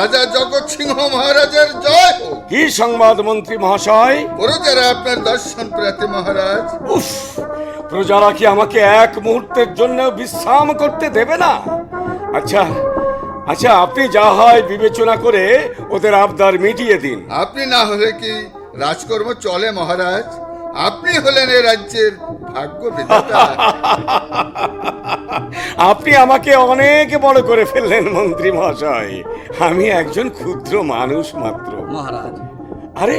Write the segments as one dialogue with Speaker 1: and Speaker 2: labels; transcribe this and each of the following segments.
Speaker 1: রাজা জগৎ সিংহ মহারাজের জয় হোক।
Speaker 2: কি সংবাদ মন্ত্রী মহাশয়?
Speaker 1: প্রজারা আপনার দর্শন প্রার্থী মহারাজ।
Speaker 2: উফ, প্রজারা কি আমাকে এক মুহূর্তের জন্য বিশ্রাম করতে দেবে না? আচ্ছা আচ্ছা, আপনি যা হয় বিবেচনা করে ওদের আবদার মিটিয়ে দিন।
Speaker 1: আপনি না হলে কি রাজকর্ম চলে মহারাজ? আপনি হলেন এই রাজ্যের ভাগ্য বিধাতা।
Speaker 2: আপনি আমাকে অনেক বড় করে ফেললেন মন্ত্রী মহাশয়। আমি একজন ক্ষুদ্র মানুষ মাত্র।
Speaker 3: মহারাজ,
Speaker 2: আরে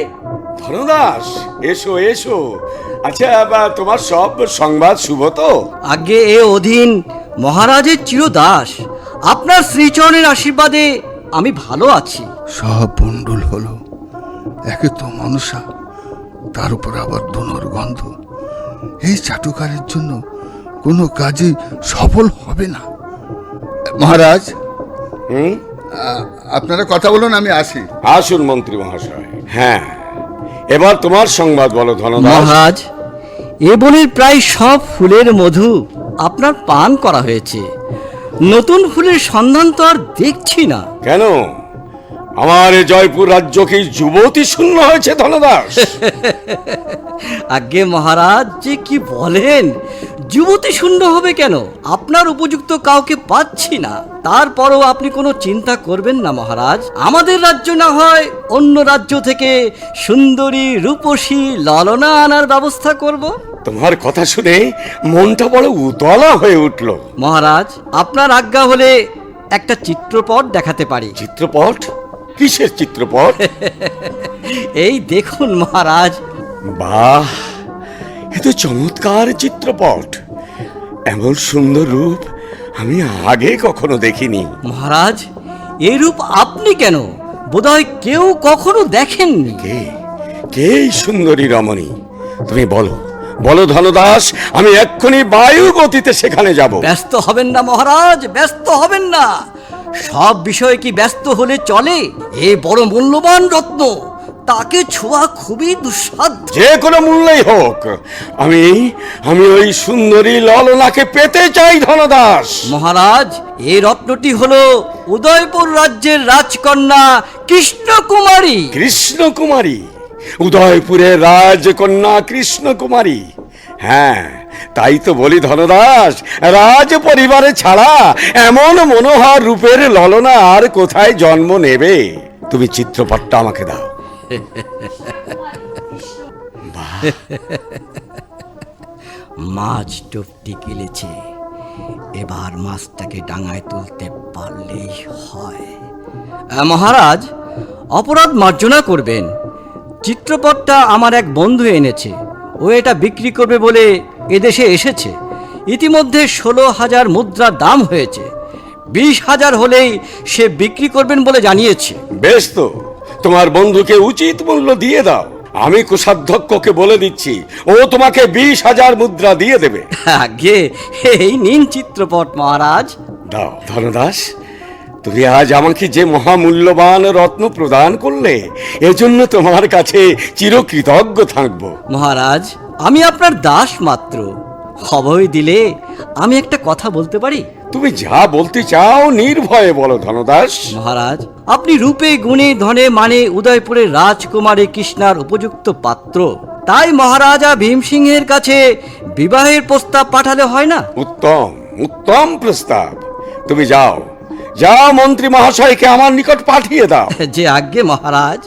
Speaker 2: ধনদাস, এসো এসো। আচ্ছা, তোমার সব সংবাদ শুভ তো?
Speaker 3: আগে এ অধীন মহারাজের চিরদাস, আপনার শ্রীচরণের আশীর্বাদে আমি ভালো আছি।
Speaker 4: সব বন্ডুল হলো। একে তো মনসা, তার উপর আবার ধনুর গন্ধ। এই চাটুকারের জন্য কোনো কাজই সফল হবে না।
Speaker 1: মহারাজ,
Speaker 2: হুম,
Speaker 1: আপনারা কথা বলুন, আমি আসি।
Speaker 2: আসুন মন্ত্রী মহাশয়। হ্যাঁ, এবার তোমার সংবাদ বলো ধনদাস।
Speaker 3: মহারাজ, এ বনের প্রায় সব ফুলের মধু আপনার পান করা হয়েছে। নতুন ফুলের সন্ধান তো আর দেখছি না।
Speaker 2: কেন, আমার এ জয়পুর রাজ্য কি যুবতী শূন্য হয়েছে ধনদাস?
Speaker 3: আগে মহারাজ, যে কি বলেন, যুবতী শূন্য হবে কেন? আপনার উপযুক্ত কাউকে পাচ্ছি না। তারপরও আপনি কোনো চিন্তা করবেন না মহারাজ। আমাদের রাজ্য না হয় অন্য রাজ্য থেকে সুন্দরী রূপসী ললনা আনার ব্যবস্থা করব।
Speaker 2: তোমার কথা শুনে মনটা বড় উতলা হয়ে উঠল।
Speaker 3: মহারাজ, আপনার আজ্ঞা হলে একটা চিত্রপট দেখাতে পারি।
Speaker 2: চিত্রপট? কিসের চিত্রপট?
Speaker 3: এই দেখুন মহারাজ।
Speaker 2: বাহ, এ তো চমৎকার চিত্রপট। এমন সুন্দর রূপ আমি আগে কখনো দেখিনি।
Speaker 3: মহারাজ, এই রূপ আপনি কেন, বোধহয় কেউ কখনো দেখেননি।
Speaker 2: কে কে এই সুন্দরী রমণী? তুমি বলো বলো ধনদাস, আমি এক্ষুনি বায়ু গতিতে সেখানে যাব।
Speaker 3: ব্যস্ত হবেন না মহারাজ, ব্যস্ত হবেন না। সব বিষয়ে কি ব্যস্ত হলে চলে? এ বড় মূল্যবান রত্ন, তাকে ছোঁয়া খুবই দুঃসাধ্য।
Speaker 2: যে কোনো মূল্যেই হোক, আমি আমি ওই সুন্দরী ললনাকে পেতে চাই ধনদাস।
Speaker 3: মহারাজ, এই রত্নটি হলো উদয়পুর রাজ্যের রাজকন্যা কৃষ্ণকুমারী।
Speaker 2: কৃষ্ণকুমারী? উদয়পুরের রাজকন্যা কৃষ্ণকুমারী? হ্যাঁ, তাই তো বলি ধনদাস, রাজ পরিবারে ছাড়া এমন মনোহর রূপের ললনা আর কোথায় জন্ম নেবে? তুমি চিত্রপটটা আমাকে দাও।
Speaker 3: মাছ টোপটি গিলেছে, এবার মাছটাকে ডাঙায় তুলতে পারলেই হয়। মহারাজ, অপরাধ মার্জনা করবেন। চিত্রপটটা আমার এক বন্ধু এনেছে। ও এটা বিক্রি করবে বলে এদেশে এসেছে। ইতিমধ্যে 16,000 মুদ্রার দাম হয়েছে। 20,000 হলেই সে বিক্রি করবেন বলে জানিয়েছে।
Speaker 2: বেশ তো, তোমার বন্ধুকে উচিত মূল্য দিয়ে দাও। আমি কোষাধ্যক্ষকে বলে দিচ্ছি, ও তোমাকে 20,000 মুদ্রা দিয়ে দেবে।
Speaker 3: আগে এই নিন চিত্রপট মহারাজ।
Speaker 2: দাও ধনদাস, তুমি আজ আমাকে যে মহামূল্যবান রত্ন প্রদান করলে, এজন্য তোমার কাছে চিরকৃতজ্ঞ থাকব।
Speaker 3: মহারাজ, আমি আপনার দাস মাত্র। অভয় দিলে আমি একটা কথা বলতে পারি?
Speaker 2: তুমি যা বলতে চাও নির্ভয়ে বলো ধনদাস।
Speaker 3: মহারাজ, আপনি রূপে গুণে ধনে মানে উদয়পুরের রাজকুমারী কৃষ্ণার উপযুক্ত পাত্র। তাই মহারাজা ভীমসিংহের কাছে বিবাহের প্রস্তাব পাঠালে হয় না?
Speaker 2: উত্তম উত্তম প্রস্তাব। তুমি যাও যাও, মন্ত্রী মহাশয়কে আমার নিকট পাঠিয়ে দাও।
Speaker 3: যে আজ্ঞে মহারাজ।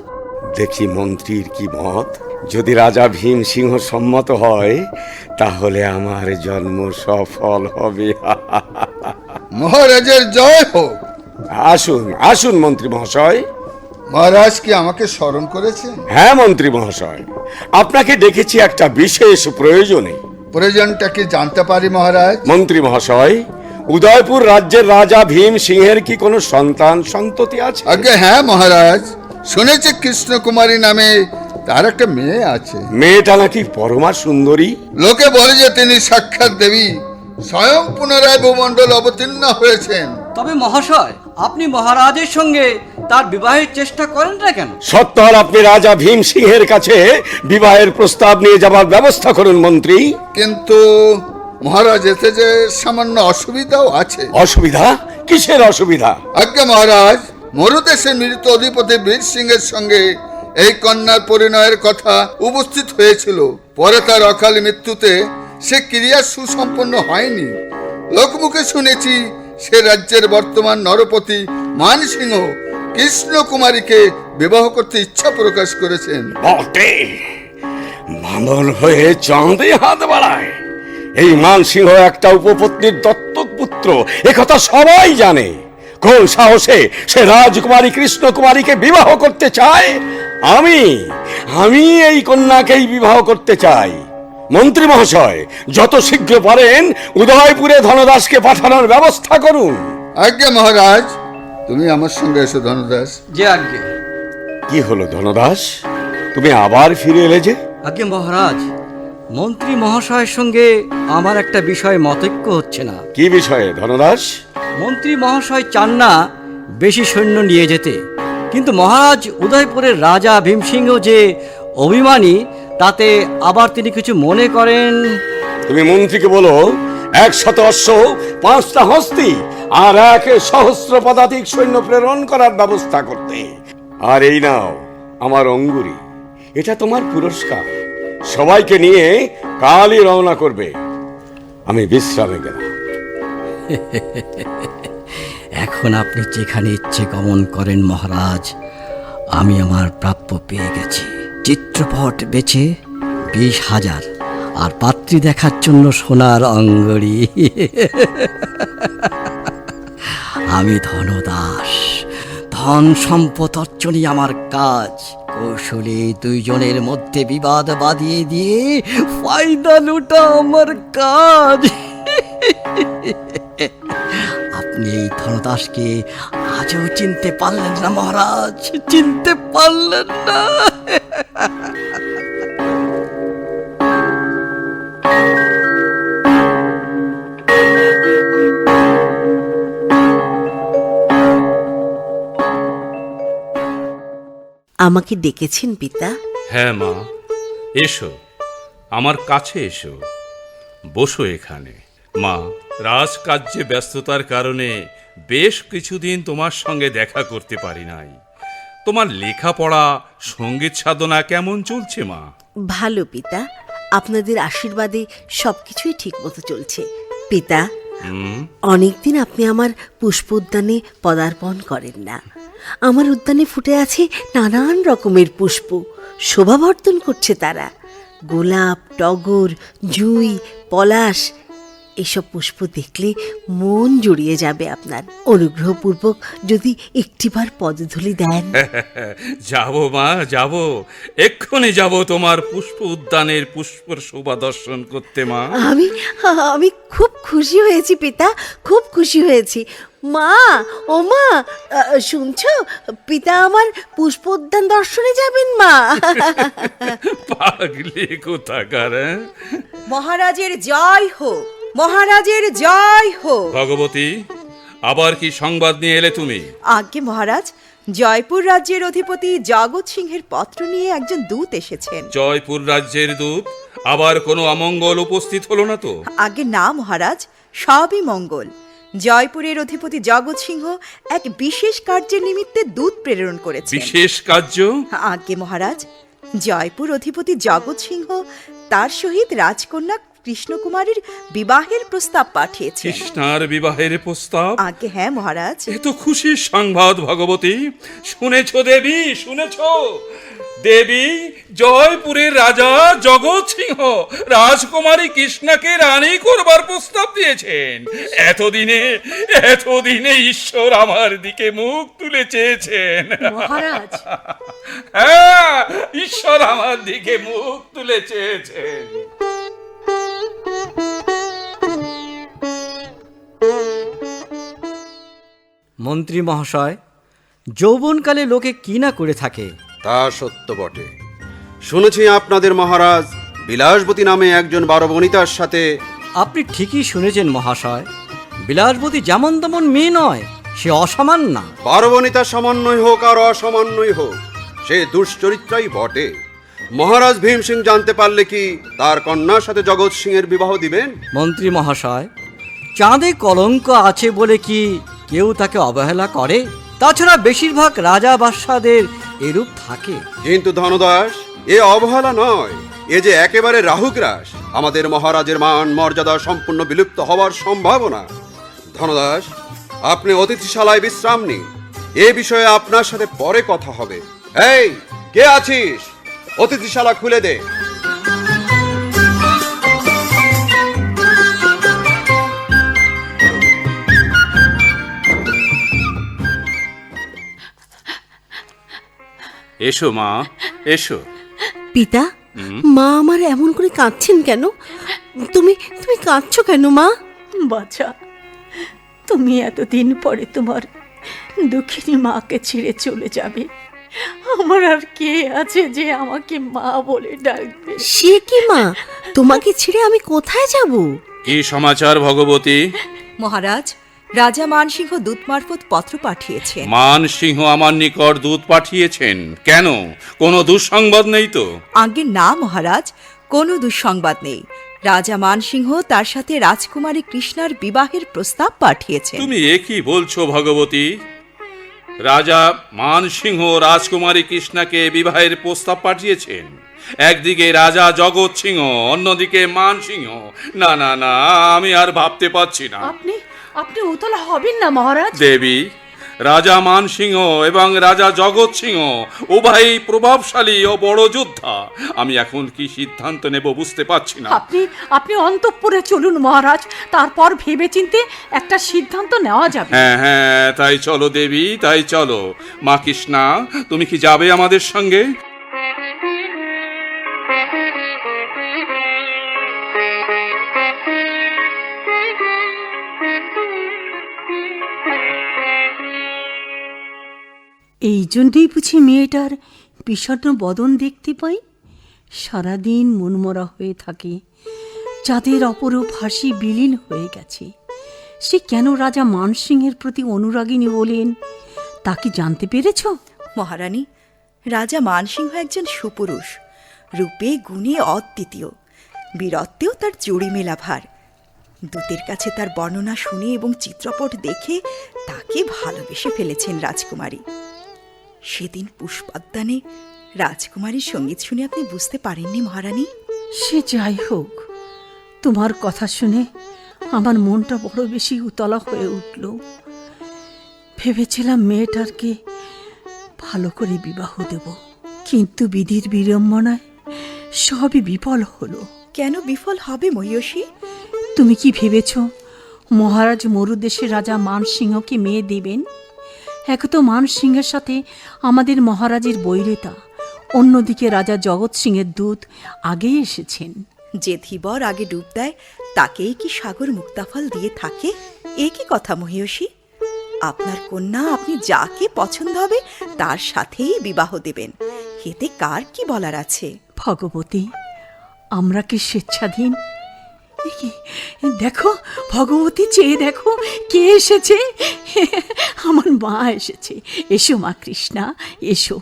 Speaker 2: দেখি মন্ত্রীর কি মত। যদি রাজা ভীম সিংহ সম্মত হয়, তাহলে আমার জন্ম সফল হবে।
Speaker 1: মহারাজের জয় হোক।
Speaker 2: আসুন আসুন মন্ত্রী মহাশয়।
Speaker 1: মহারাজ কি আমাকে স্মরণ করেছেন?
Speaker 2: হ্যাঁ মন্ত্রী মহাশয়, আপনাকে ডেকেছি একটা বিশেষ প্রয়োজনে।
Speaker 1: প্রয়োজনটা কি জানতে পারি মহারাজ?
Speaker 2: মন্ত্রী মহাশয়, উদয়পুর রাজ্যের রাজা ভীম সিংহের কি কোনো সন্তান সন্ততি আছে?
Speaker 1: আগে হ্যাঁ মহারাজ, শুনেছি কৃষ্ণকুমারী নামে তার একটা মেয়ে আছে।
Speaker 2: মেয়েটা নাকি পরমা সুন্দরী।
Speaker 1: লোকে বলে যে তিনি সাক্ষাৎ দেবী, স্বয়ং পুনরায় ভূমণ্ডল অবতীর্ণ হয়েছেন।
Speaker 3: তবে মহাশয়, আপনি মহারাজের সঙ্গে তার বিবাহের চেষ্টা করেন না কেন?
Speaker 2: সত্তর আপনি রাজা ভীম সিংহের কাছে বিবাহের প্রস্তাব নিয়ে যাবার ব্যবস্থা করুন মন্ত্রী।
Speaker 1: কিন্তু মহারাজ, এতে যে সামান্য অসুবিধাও আছে।
Speaker 2: অসুবিধা? কিসের অসুবিধা?
Speaker 1: আজ্ঞা মহারাজ, মরুদেশে মৃত অধিপতি বীর সিংহের সঙ্গে এই কন্যার পরিণয়ের কথা উপস্থিত হয়েছিল। পরে তার অকাল মৃত্যুতে সে ক্রিয়া সুসম্পন্ন হয়নি। লোকমুখে শুনেছি সে রাজ্যের বর্তমান নরপতি মানসিংহ কৃষ্ণ কুমারীকে বিবাহ করতে ইচ্ছা প্রকাশ করেছেন।
Speaker 2: বটে, বাঁদর হয়ে চাঁদে হাত বাড়ায়। এই মানসিংহ একটা উপপত্নীর দত্তক পুত্র, একথা সবাই জানে। কোন সাহসে সে রাজকুমারী কৃষ্ণ কুমারীকে বিবাহ করতে চায়? আমি এই কন্যাকেই বিবাহ করতে চাই। মন্ত্রী মহাশয়, যত শীঘ্র পারেন উদয়পুরে ধনদাসকে পাঠানোর ব্যবস্থা করুন।
Speaker 1: আজ্ঞা মহারাজ, তুমি আমার সঙ্গে এসো ধনদাস।
Speaker 3: যে আজ্ঞে।
Speaker 2: কি হলো ধনদাস, তুমি আবার ফিরে এলে যে?
Speaker 3: আজ্ঞে মহারাজ, মন্ত্রী মহাশয়ের সঙ্গে আমার একটা বিষয়ে মতৈক্য হচ্ছে না।
Speaker 2: কি বিষয়ে ধনদাস?
Speaker 3: মন্ত্রী মহাশয় চান না বেশি সৈন্য নিয়ে যেতে, কিন্তু মহারাজ উদয়পুরের রাজা ভীমসিংহ যে অভিমানী, তাতে আবার তিনি কিছু মনে করেন।
Speaker 2: তুমি মন্ত্রীকে বলো 100 অশ্ব, 5টা হস্তি আর 1 সহস্র পদাতিক সৈন্য প্রেরণ করার ব্যবস্থা করতে। আর এই নাও আমার অঙ্গুরি, এটা তোমার পুরস্কার। সবাইকে নিয়ে কালই রওনা করবে। আমি বিশ্রামে গেলাম।
Speaker 3: এখন আপনি যেখানে ইচ্ছে গমন করেন মহারাজ, আমি আমার প্রাপ্য পেয়ে গেছি। চিত্রপট বেচে 20,000 আর পাত্রী দেখার জন্য সোনার অঙ্গড়ি। আমি ধনদাস, ধন সম্পদ অর্জনই আমার কাজ। কৌশলে দুইজনের মধ্যে বিবাদ বাঁধিয়ে দিয়ে ফায়দা লুটা আমার কাজ। আপনি এই ধনদাসকে আজও চিনতে পারলেন না মহারাজ, চিনতে পারলেন না।
Speaker 5: আমাকে ডেকেছেন পিতা?
Speaker 6: হ্যাঁ মা, এসো, আমার কাছে এসো, বসো এখানে। মা, রাজকার্যে ব্যস্ততার কারণে বেশ কিছুদিন তোমার সঙ্গে দেখা করতে পারি নাই। তোমার লেখাপড়া, সঙ্গীত সাধনা কেমন চলছে মা?
Speaker 5: ভালো পিতা, আপনাদের আশীর্বাদে সবকিছুই ঠিক মতো চলছে। পিতা, অনেকদিন আপনি আমার পুষ্প উদ্যানে পদার্পণ করেন না। আমার উদ্যানে ফুটে আছে নানান রকমের পুষ্প, শোভাবর্ধন করছে তারা। গোলাপ, টগর, জুঁই, পলাশ, এসব পুষ্প দেখলে মন জুড়িয়ে যাবে আপনার। অনুগ্রহপূর্বক যদি একটিবার পদধূলি দেন।
Speaker 6: যাব মা, যাব, এক্ষুনি যাব তোমার পুষ্প উদ্যানের পুষ্পর শোভা দর্শন করতে মা।
Speaker 5: আমি খুব খুশি হয়েছি পিতা, খুব খুশি হয়েছি। মা, ও মা, শুনছো? পিতা আমার পুষ্প উদ্যান দর্শনে যাবেন মা।
Speaker 6: পাগলি কোথাকার!
Speaker 7: মহারাজের জয় হোক, মহারাজের জয় হোক।
Speaker 6: ভগবতী, আবার কি সংবাদ নিয়ে এলে তুমি?
Speaker 7: আজ্ঞে মহারাজ, জয়পুর রাজ্যের অধিপতি জগৎ সিংহের পত্র নিয়ে একজন দূত এসেছেন।
Speaker 6: জয়পুর রাজ্যের দূত? আবার কোনো অমঙ্গল উপস্থিত হলো না তো?
Speaker 7: আজ্ঞে না মহারাজ, সবই মঙ্গল। জয়পুরের অধিপতি জগৎ সিংহ এক বিশেষ কার্যের নিমিত্তে দূত প্রেরণ করেছেন।
Speaker 6: বিশেষ কার্য?
Speaker 7: আজ্ঞে মহারাজ, জয়পুর অধিপতি জগৎ সিংহ তার সহিত রাজকন্যা কৃষ্ণকুমারীর বিবাহের প্রস্তাব পাঠিয়েছে।
Speaker 6: কৃষ্ণার বিবাহের প্রস্তাব?
Speaker 7: আজ্ঞে হ্যাঁ মহারাজ।
Speaker 6: এ তো খুশির সংবাদ ভগবতী। শুনেছ দেবী, শুনেছ? দেবী, জয়পুরের রাজা জগৎ সিংহ রাজকুমারী কৃষ্ণাকে রানী করবার প্রস্তাব দিয়েছেন। এতদিনে ঈশ্বর আমার দিকে মুখ তুলে চেয়েছেন
Speaker 5: মহারাজ।
Speaker 6: হ্যাঁ, ঈশ্বর আমার দিকে মুখ তুলে চেয়েছেন।
Speaker 3: মন্ত্রী মহাশয়, যৌবনকালে লোকে কি না করে থাকে।
Speaker 8: তা সত্য বটে। শুনেছি আপনাদের মহারাজ বিলাসবতী নামে একজন বারবনিতার সাথে।
Speaker 3: আপনি ঠিকই শুনেছেন মহাশয়, বিলাসবতী যেমন তেমন মেয়ে নয়, সে অসামান্য।
Speaker 8: বারবনিতা সামান্যই হোক আর অসামান্যই হোক, সে দুশ্চরিত্রাই বটে। মহারাজ ভীম সিং জানতে পারলে কি তার কন্যার সাথে জগৎ সিংহের বিবাহ দিবেন?
Speaker 3: মন্ত্রী মহাশয়, চাঁদে কলঙ্ক আছে বলে কি কেউ তাকে অবহেলা করে? তাছাড়া বেশিরভাগ রাজা বাদশাদের এরূপ থাকে।
Speaker 8: কিন্তু ধনদাস, এ অবহেলা নয়, এ যে একেবারে রাহুগ্রাস। আমাদের মহারাজের মান মর্যাদা সম্পূর্ণ বিলুপ্ত হওয়ার সম্ভাবনা। ধনদাস, আপনি অতিথিশালায় বিশ্রাম নিন, এ বিষয়ে আপনার সাথে পরে কথা হবে। এই, কে আছিস? অতিথিশালা খুলে দে।
Speaker 6: এসো মা, এসো।
Speaker 5: পিতা, মা আমার এমন করে কাঁদছেন কেন? তুমি তুমি কাঁদছো কেন মা?
Speaker 9: বাছা, তুমি এতদিন পরে তোমার দুঃখিনী মাকে ছেড়ে চলে যাবে। আমার আর কে আছে যে আমাকে মা বলে ডাকবে?
Speaker 5: সে কি মা, তোমাকে ছেড়ে আমি কোথায় যাব?
Speaker 6: কি সমাচার ভগবতী?
Speaker 7: মহারাজ, রাজা মানসিংহ দূত মারফত পত্র পাঠিয়েছেন।
Speaker 6: মানসিংহ আমার নিকট দূত পাঠিয়েছেন কেন? কোনো দুঃসংবাদ নেই তো?
Speaker 7: আজ্ঞে না মহারাজ, কোনো দুঃসংবাদ নেই। রাজা মানসিংহ তার সাথে রাজকুমারী কৃষ্ণার বিবাহের প্রস্তাব পাঠিয়েছেন।
Speaker 6: তুমি এ কি বলছো ভগবতী? রাজা মানসিংহ রাজকুমারী কৃষ্ণাকে বিবাহের প্রস্তাব পাঠিয়েছেন? একদিকে রাজা জগৎ সিংহ, অন্যদিকে মানসিংহ। না না না, আমি আর ভাবতে পারছি না।
Speaker 9: আপনি আপনি উতলা হবেন না মহারাজ।
Speaker 6: দেবী, রাজা মানসিংহ এবং রাজা জগৎ সিংহ উভয়ই প্রভাবশালী ও বড় যোদ্ধা। আমি এখন কি সিদ্ধান্ত নেব বুঝতে পারছি না।
Speaker 9: আপনি আপনি অন্তঃপুরে চলুন মহারাজ, তারপর ভেবেচিন্তে একটা সিদ্ধান্ত নেওয়া যাবে।
Speaker 6: হ্যাঁ হ্যাঁ, তাই চলো দেবী, তাই চলো। মা কৃষ্ণা, তুমি কি যাবে আমাদের সঙ্গে?
Speaker 9: এই জন্যই বুঝি মেয়েটার বিষণ্ণ বদন দেখতে পাই। সারাদিন মনমরা হয়ে থাকে, যাদের অপরূপ হাসি বিলীন হয়ে গেছে। সে কেন রাজা মানসিংহের প্রতি অনুরাগিনী হলেন, তা কি জানতে পেরেছ?
Speaker 7: মহারানী, রাজা মানসিংহ একজন সুপুরুষ, রূপে গুণে অদ্বিতীয়, বীরত্বেও তার জুড়ি মেলা ভার। দূতের কাছে তার বর্ণনা শুনে এবং চিত্রপট দেখে তাকে ভালোবেসে ফেলেছেন রাজকুমারী। সেদিন পুষ্পাদ্যানে রাজকুমারীর সঙ্গীত শুনে আপনি বুঝতে পারেননি মহারানী?
Speaker 9: সে যাই হোক, তোমার কথা শুনে আমার মনটা বড় বেশি উতলা হয়ে উঠল। ভেবেছিলাম মেয়েটারকে ভালো করে বিবাহ দেব, কিন্তু বিধির বিড়ম্বনায় সবই বিফল হলো।
Speaker 7: কেন বিফল হবে মহিষী?
Speaker 9: তুমি কি ভেবেছ মহারাজ মরুদেশে রাজা মানসিংহকে মেয়ে দেবেন? এক তো মানসিংহের সাথে আমাদের মহারাজের বৈরিতা, অন্যদিকে রাজা জগৎ সিংহের দূত আগেই এসেছেন।
Speaker 7: যে ধীবর আগে ডুব দেয় তাকেই কি সাগর মুক্তাফল দিয়ে থাকে? এ কি কথা মহিষী? আপনার কন্যা আপনি যাকে পছন্দ হবে তার সাথেই বিবাহ দেবেন, এতে কার কি বলার আছে?
Speaker 9: ভগবতী, আমরা কি স্বেচ্ছাধীন? এ কি, দেখো ভগবতী, চেয়ে দেখো কে এসেছে। আমার মা এসেছে। এসো মা কৃষ্ণা, এসো।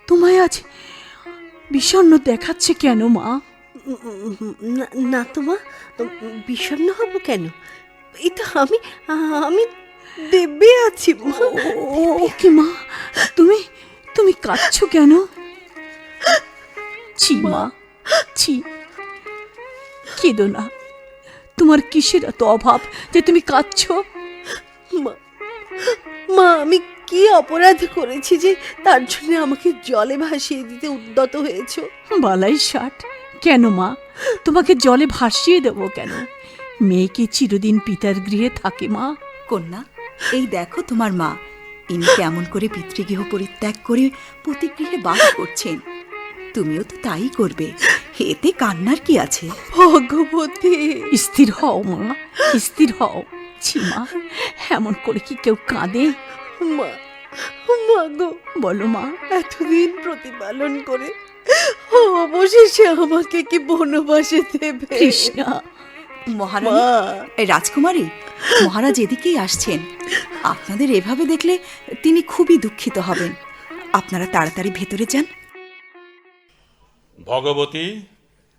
Speaker 9: তোমায় আজ বিষণ্ণ দেখাচ্ছে কেন মা?
Speaker 5: না তো মা, বিষণ্ণ হব কেন? এই তো আমি আমি দেবে আছি মা।
Speaker 9: ও কি মা, তুমি তুমি কাঁদছো কেন? ছি মা, ছি, কেঁদো না। তোমার কিসের এত অভাব যে তুমি কাঁদছো?
Speaker 5: মা, আমি কি অপরাধ করেছি যে তার জন্য আমাকে জলে ভাসিয়ে দিতে উদ্যত হয়েছো?
Speaker 9: বালাই ষাট, কেন মা, তোমাকে জলে ভাসিয়ে দেবো কেন? মেয়েকে চিরদিন পিতার গৃহে থাকে মা।
Speaker 7: কন্যা, এই দেখো তোমার মা, ইনি কেমন করে পিতৃগৃহ পরিত্যাগ করে পতিগৃহে বাস করছেন। তুমিও তো তাই করবে, এতে কান্নার কি আছে?
Speaker 5: ভগবতী,
Speaker 9: স্থির হও মা, স্থির হও। ছি মা, এমন করে কি কেউ কাঁদে?
Speaker 5: মা, মা গো,
Speaker 9: বলো মা।
Speaker 5: এতদিন প্রতিপালন করে অবশেষে আমাকে কি বনবাসে দেবে?
Speaker 9: কৃষ্ণা,
Speaker 7: মহারানী, এই রাজকুমারী, মহারাজ এদিকেই আসছেন। আপনাদের এভাবে দেখলে তিনি খুবই দুঃখিত হবেন। আপনারা তাড়াতাড়ি ভেতরে যান।
Speaker 6: ভগবতী,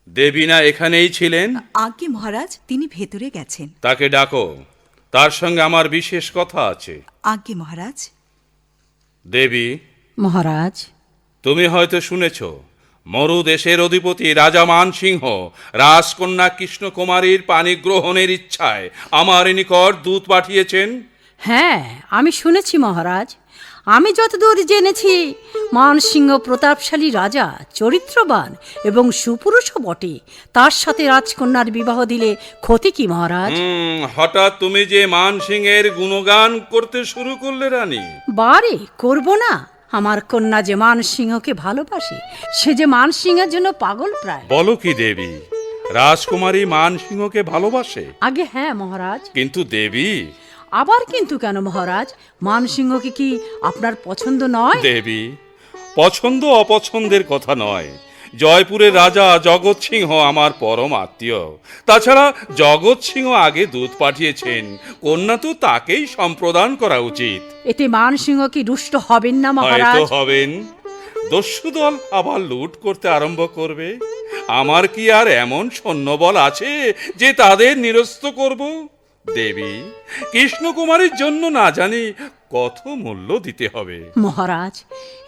Speaker 6: দেবী না এখানেই ছিলেন?
Speaker 7: আজ্ঞে মহারাজ, তিনি ভেতরে গেছেন।
Speaker 6: তাকে ডাকো। তার সঙ্গে আমার বিশেষ কথা আছে।
Speaker 7: আজ্ঞে মহারাজ।
Speaker 6: দেবী,
Speaker 9: মহারাজ,
Speaker 6: তুমি হয়তো শুনেছ মরু দেশের অধিপতি রাজা মানসিংহ রাজকন্যা কৃষ্ণকুমারীর পানি গ্রহণের ইচ্ছায় আমার নিকট দূত পাঠিয়েছেন।
Speaker 9: হ্যাঁ, আমি শুনেছি মহারাজ। আমি যতদূর জেনেছি, মানসিংহ প্রতাপশালী রাজা, চরিত্রবান এবং সুপুরুষও বটে। তার সাথে রাজকন্যার বিবাহ দিলে ক্ষতি কি মহারাজ?
Speaker 6: হঠাৎ তুমি যে মানসিংহের গুণগান করতে শুরু করলে রানী।
Speaker 9: বারে করব না? আমার কন্যা যে মানসিংহকে ভালোবাসে, সে যে মানসিংহের জন্য পাগল প্রায়।
Speaker 6: বলো কি দেবী, রাজকুমারী মানসিংহকে ভালোবাসে?
Speaker 9: আগে হ্যাঁ মহারাজ।
Speaker 6: কিন্তু দেবী।
Speaker 9: আবার কিন্তু কেন মহারাজ? মানসিংহকে কি আপনার পছন্দ নয়?
Speaker 6: দেবী, পছন্দ অপছন্দের কথা নয়। জয়পুরের রাজা জগৎ সিংহ আমার পরম আত্মীয়। তাছাড়া জগৎ সিংহ আগে দূত পাঠিয়েছেন, কন্যা তো তাকেই সম্প্রদান করা উচিত।
Speaker 9: এতে মানসিংহ কি রুষ্ট হবেন না মহারাজ?
Speaker 6: হয়তো হবেন। দস্যু দল আবার লুট করতে আরম্ভ করবে। আমার কি আর এমন সৈন্যবল আছে যে তাদের নিরস্ত করব? দেবী, কৃষ্ণকুমারীর জন্য না জানি কত মূল্য দিতে হবে।
Speaker 9: মহারাজ,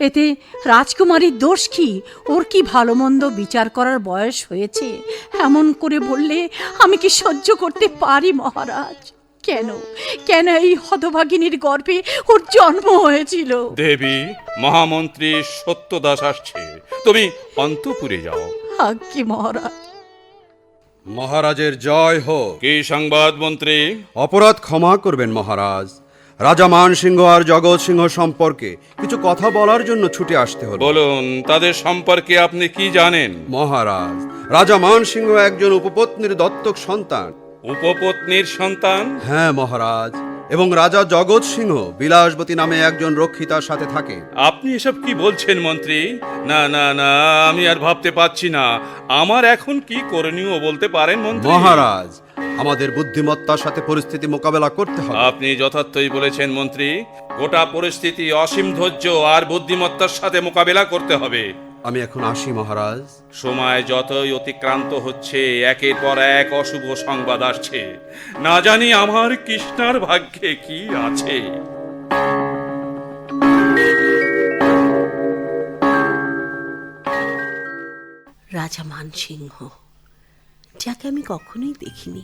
Speaker 9: এতে রাজকুমারীর দোষ কি? ওর কি ভালো মন্দ বিচার করার বয়স হয়েছে? এমন করে বললে আমি কি সহ্য করতে পারি মহারাজ? কেন কেন এই হতভাগিনীর গর্ভে ওর জন্ম হয়েছিল?
Speaker 6: দেবী, মহামন্ত্রী সত্যদাস আসছে, তুমি অন্তঃপুরে যাও।
Speaker 9: আজ্ঞে মহারাজ।
Speaker 8: মহারাজের জয় হোক।
Speaker 6: কি সংবাদ মন্ত্রী?
Speaker 8: অপরাধ ক্ষমা করবেন মহারাজ, রাজা মানসিংহ আর জগৎ সিংহ সম্পর্কে কিছু কথা বলার জন্য ছুটে আসতে হলো।
Speaker 6: বলুন, তাদের সম্পর্কে আপনি কি জানেন?
Speaker 8: মহারাজ, রাজা মানসিংহ একজন উপপত্নীর দত্তক সন্তান।
Speaker 6: উপপত্নীর সন্তান?
Speaker 8: হ্যাঁ মহারাজ, এবং রাজা জগৎ সিংহ বিলাসবতী নামে একজন রক্ষিতার সাথে থাকে।
Speaker 6: আপনি এসব কি বলছেন মন্ত্রী? না না না, আমি আর ভাবতে পারছি না। আমার এখন কি করণীয় বলতে পারেন মন্ত্রী?
Speaker 8: মহারাজ, আমাদের বুদ্ধিমত্তার সাথে পরিস্থিতি মোকাবেলা করতে হবে।
Speaker 6: আপনি যথার্থই বলেছেন মন্ত্রী। গোটা পরিস্থিতি অসীম ধৈর্য আর বুদ্ধিমত্তার সাথে মোকাবেলা করতে হবে।
Speaker 8: আমি এখন আসি মহারাজ।
Speaker 6: সময় যতই অতিক্রান্ত হচ্ছে, একের পর এক অশুভ সংবাদ আসছে। না জানি আমার কৃষ্ণার ভাগ্যে কি আছে।
Speaker 5: রাজা মানসিংহ, যাকে আমি কখনোই দেখিনি,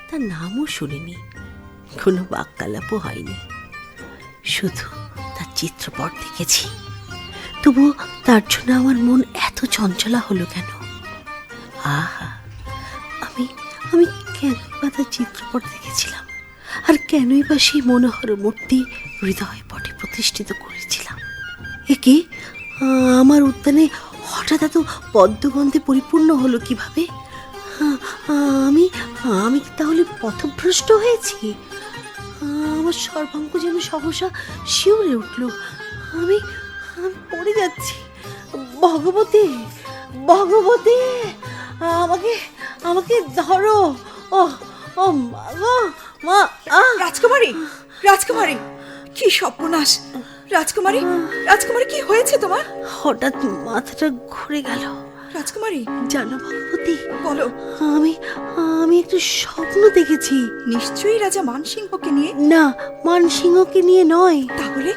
Speaker 5: তার নামও শুনিনি, কোনো বাক্যালাপও হয়নি, শুধু তার চিত্রপট দেখেছি। তবুও তার জন্য আমার মন এত চঞ্চলা হলো কেন? আহা, আমি আমি কেনই বা তার চিত্রপট দেখেছিলাম, আর কেনই বা সেই মনোহর মূর্তি হৃদয় পটে প্রতিষ্ঠিত করেছিলাম? একে আমার উদ্যানে হঠাৎ এত পদ্মগন্ধে পরিপূর্ণ হলো কিভাবে? আমি আমি কি তাহলে পথভ্রষ্ট হয়েছি? আমার সর্বাঙ্গ যেন সহসা শিউরে উঠল। আমি আমি পড়ে যাচ্ছি। ভগবতী, ভগবতী, আমাকে আমাকে ধরো। ও ও মা গো, মা!
Speaker 7: রাজকুমারী, রাজকুমারী, কি সর্বনাশ! রাজকুমারী, রাজকুমারী, কি হয়েছে তোমার?
Speaker 5: হঠাৎ মাথাটা ঘুরে গেল।
Speaker 7: রাজকুমারী,
Speaker 5: জানো ভগবতী,
Speaker 7: বলো।
Speaker 5: আমি আমি একটা স্বপ্ন দেখেছি।
Speaker 7: নিশ্চয়ই রাজা মানসিংহকে নিয়ে?
Speaker 5: না, মানসিংহকে নিয়ে নয়।
Speaker 7: তাহলে?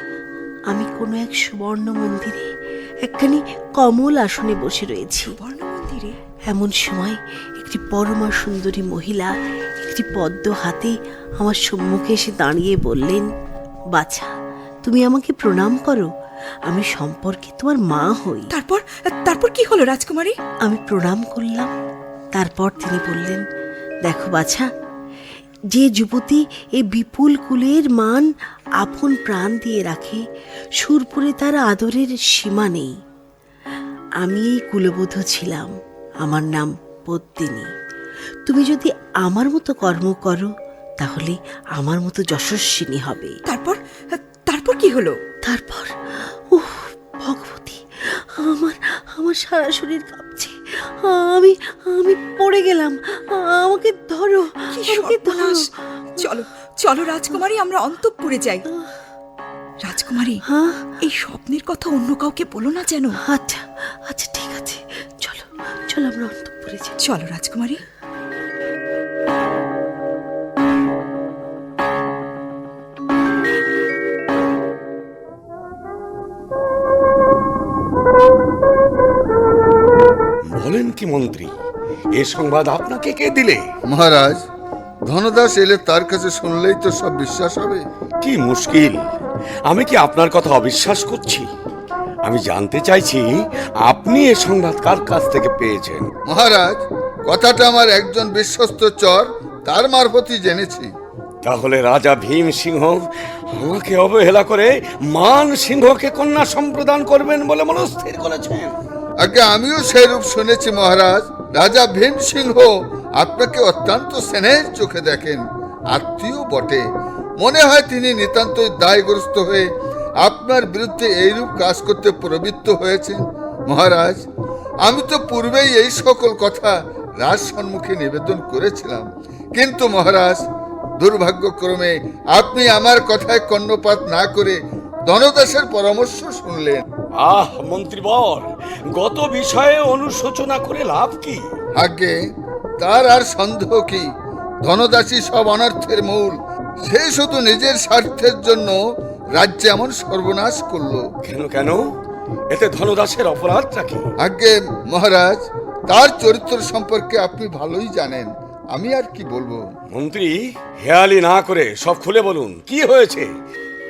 Speaker 5: আমি কোনো এক সুবর্ণ মন্দিরে একখানি কমল আসনে বসে রয়েছি।
Speaker 7: সুবর্ণ মন্দিরে?
Speaker 5: এমন সময় একটি পরমা সুন্দরী মহিলা একটি পদ্ম হাতে আমার সম্মুখে এসে দাঁড়িয়ে বললেন, বাছা, তুমি আমাকে প্রণাম করো, আমি সম্পর্কে তোমার মা হই।
Speaker 7: তারপর তারপর কি হলো রাজকুমারী?
Speaker 5: আমি প্রণাম করলাম। তারপর তিনি বললেন, দেখো বাছা, যে যুবতী এই বিপুল কুলের মান আপন প্রাণ দিয়ে রাখে, সুরপুরে তার আদরের সীমা নেই। আমি এই কুলবধূ ছিলাম, আমার নাম পদ্মিনী। তুমি যদি আমার মতো কর্ম করো, তাহলে আমার মতো যশস্বিনী হবে।
Speaker 7: তারপর তারপর কি হলো?
Speaker 5: তারপর, উহ ভগবতী, আমার আমার সারা শরীর কাঁপছে। আমি আমি পড়ে গেলাম। আমাকে ধরো,
Speaker 7: কি
Speaker 5: আমাকে ধরো।
Speaker 7: সর্বনাশ! চলো চলো রাজকুমারী, আমরা অন্তঃপুরে যাই। রাজকুমারী,
Speaker 5: হ্যাঁ?
Speaker 7: এই স্বপ্নের কথা অন্য কাউকে বলো না যেন।
Speaker 5: আচ্ছা আচ্ছা, ঠিক আছে, চলো চলো, আমরা অন্তঃপুরে যাই।
Speaker 7: চলো রাজকুমারী।
Speaker 2: কি মন্ত্রী, এ সংবাদ আপনাকে কে দিলে?
Speaker 1: মহারাজ, ধনদাস এলে তার কাছে শুনলেই তো সব বিশ্বাস হবে।
Speaker 2: কি মুশকিল, আমি কি আপনার কথা অবিশ্বাস করছি? আমি জানতে চাইছি আপনি এ সংবাদ কার কাছ থেকে পেয়েছেন?
Speaker 1: মহারাজ, কথাটা আমার একজন বিশ্বস্ত চর, তার মারফতই জেনেছি।
Speaker 2: তাহলে রাজা ভীম সিংহ আমাকে অবহেলা করে মান সিংহকে কন্যা সম্প্রদান করবেন বলে মনস্থির করেছেন?
Speaker 1: আগে আমিও সেই রূপ শুনেছি মহারাজ। রাজা ভীম সিংহ আপনাকে অত্যন্ত স্নেহের চোখে দেখেন, আত্মীয় বটে। মনে হয় তিনি নিতান্তই দায়গ্রস্ত হয়ে আপনার বিরুদ্ধে এইরূপ কাজ করতে প্রবৃত্ত হয়েছেন। মহারাজ, আমি তো পূর্বেই এই সকল কথা রাজ সম্মুখে নিবেদন করেছিলাম, কিন্তু মহারাজ, দুর্ভাগ্যক্রমে আপনি আমার কথায় কর্ণপাত না করে ধনদাসের পরামর্শ শুনলেন।
Speaker 2: আহ মন্ত্রীবর, গত বিষয়ে অনুশোচনা করে লাভ কি?
Speaker 1: আগে তার আর সন্দেহ কি? ধনদাসী সব অনর্থের মূল। সে শুধু নিজের স্বার্থের জন্য রাজ্যে এমন সর্বনাশ করলো।
Speaker 2: কেন কেন? এতে ধনদাসের অপরাধটা কি?
Speaker 1: আগে মহারাজ, তার চরিত্র সম্পর্কে আপনি ভালোই জানেন, আমি আর কি বলবো।
Speaker 2: মন্ত্রী, হেয়ালি না করে সব খুলে বলুন, কি হয়েছে,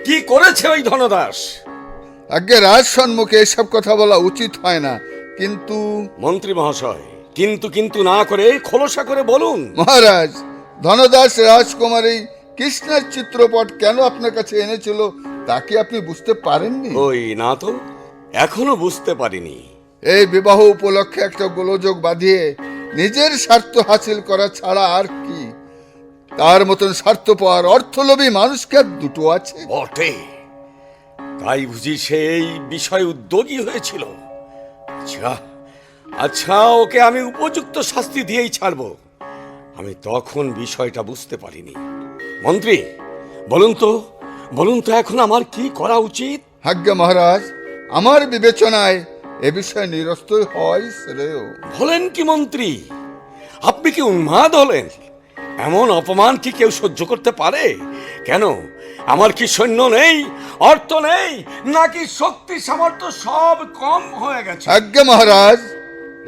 Speaker 2: কি করেছে ওই ধনদাস?
Speaker 1: আগে রাজ সম্মুখে এসব কথা বলা উচিত হয় না, কিন্তু
Speaker 2: মন্ত্রী মহাশয়, কিন্তু কিন্তু না করে খোলসা করে বলুন।
Speaker 1: মহারাজ, ধনদাস রাজকুমারী কৃষ্ণের চিত্রপট কেন আপনার কাছে এনেছিল তা কি আপনি বুঝতে পারেননি?
Speaker 2: ওই না তো, এখনো বুঝতে পারিনি।
Speaker 1: এই বিবাহ উপলক্ষে একটা গোলযোগ বাঁধিয়ে নিজের স্বার্থ হাসিল করা ছাড়া আর কি? তার মতন স্বার্থপর অর্থলোভী মানুষকে আর দুটো আছে?
Speaker 2: বটে, তাই বুঝি সেই বিষয় উদ্যোগী হয়েছিল। আচ্ছা আচ্ছা, ওকে আমি উপযুক্ত শাস্তি দিয়েই ছাড়বো। আমি তখন বিষয়টা বুঝতে পারিনি। মন্ত্রী, বলুন তো এখন আমার কি করা উচিত?
Speaker 1: আজ্ঞা মহারাজ, আমার বিবেচনায় এ বিষয়ে নিরস্ত হয় শ্রেয়।
Speaker 2: বলেন কি মন্ত্রী, আপনি কি উন্মাদ হলেন? এমন অপমান কি কেউ সহ্য করতে পারে? কেন, আমার কি সৈন্য নেই, অর্থ নেই, নাকি শক্তি সামর্থ্য সব কম হয়ে গেছে?
Speaker 1: আজ্ঞা মহারাজ,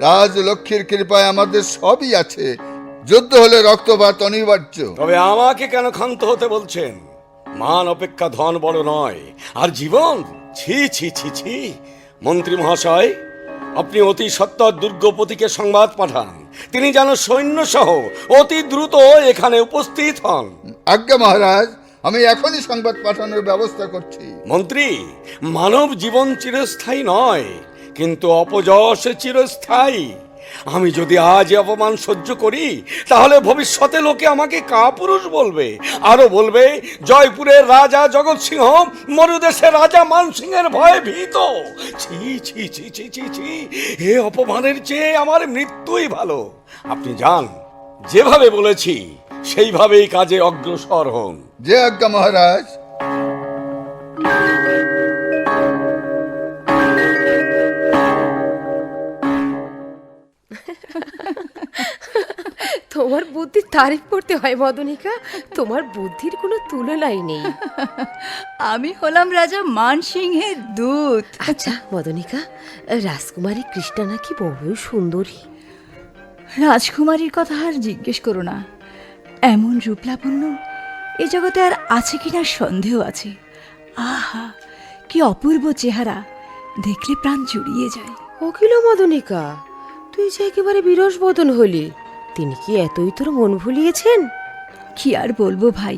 Speaker 1: রাজলক্ষ্মীর কৃপায় আমাদের সবই আছে। যুদ্ধ হলে রক্তপাত অনিবার্য।
Speaker 2: তবে আমাকে কেন ক্ষান্ত হতে বলছেন? মান অপেক্ষা ধন বড় নয়, আর জীবন, ছি ছি ছি ছি। মন্ত্রী মহাশয়, আপনি অতি সত্বর দুর্গপতিকে সংবাদ পাঠান, তিনি যেন সৈন্য সহ অতি দ্রুত এখানে উপস্থিত হন।
Speaker 1: আজ্ঞা মহারাজ, আমি এখনই সংবাদ পাঠানোর ব্যবস্থা করছি।
Speaker 2: মন্ত্রী, মানব জীবন চিরস্থায়ী নয়, কিন্তু অপযশ চিরস্থায়ী। আমি যদি আজ অপমান সহ্য করি, তাহলে ভবিষ্যতে লোকে আমাকে কাপুরুষ বলবে, আরো বলবে জয়পুরের রাজা জগৎ সিংহ মরুদেশের রাজা মান সিংহের ভয়ে ভীত। ছি ছি ছি ছি ছি ছি, এ অপমানের চেয়ে আমার মৃত্যুই ভালো। আপনি যান, যেভাবে বলেছি সেইভাবেই কাজে অগ্রসর হন।
Speaker 1: যে আজ্ঞা মহারাজ।
Speaker 10: তোমার বুদ্ধির তারিফ করতে হয় মদনিকা, তোমার বুদ্ধির কোনো তুলনাই নেই।
Speaker 7: আমি হলাম রাজা মানসিংহের দূত।
Speaker 10: আচ্ছা মদনিকা, রাজকুমারী কৃষ্ণা নাকি বড়ই সুন্দরী?
Speaker 7: রাজকুমারীর কথা আর জিজ্ঞেস করো না। এমন রূপলাবণ্য এ জগতে আর আছে কিনা সন্দেহ আছে। আহা, কি অপূর্ব চেহারা, দেখলে প্রাণ জুড়িয়ে যায়।
Speaker 10: অখিল মদনিকা, তুই যে একেবারে বিরস বদন হলি, তিনি কি এতই তোর মন ভুলিয়েছেন?
Speaker 7: কি আর বলবো ভাই,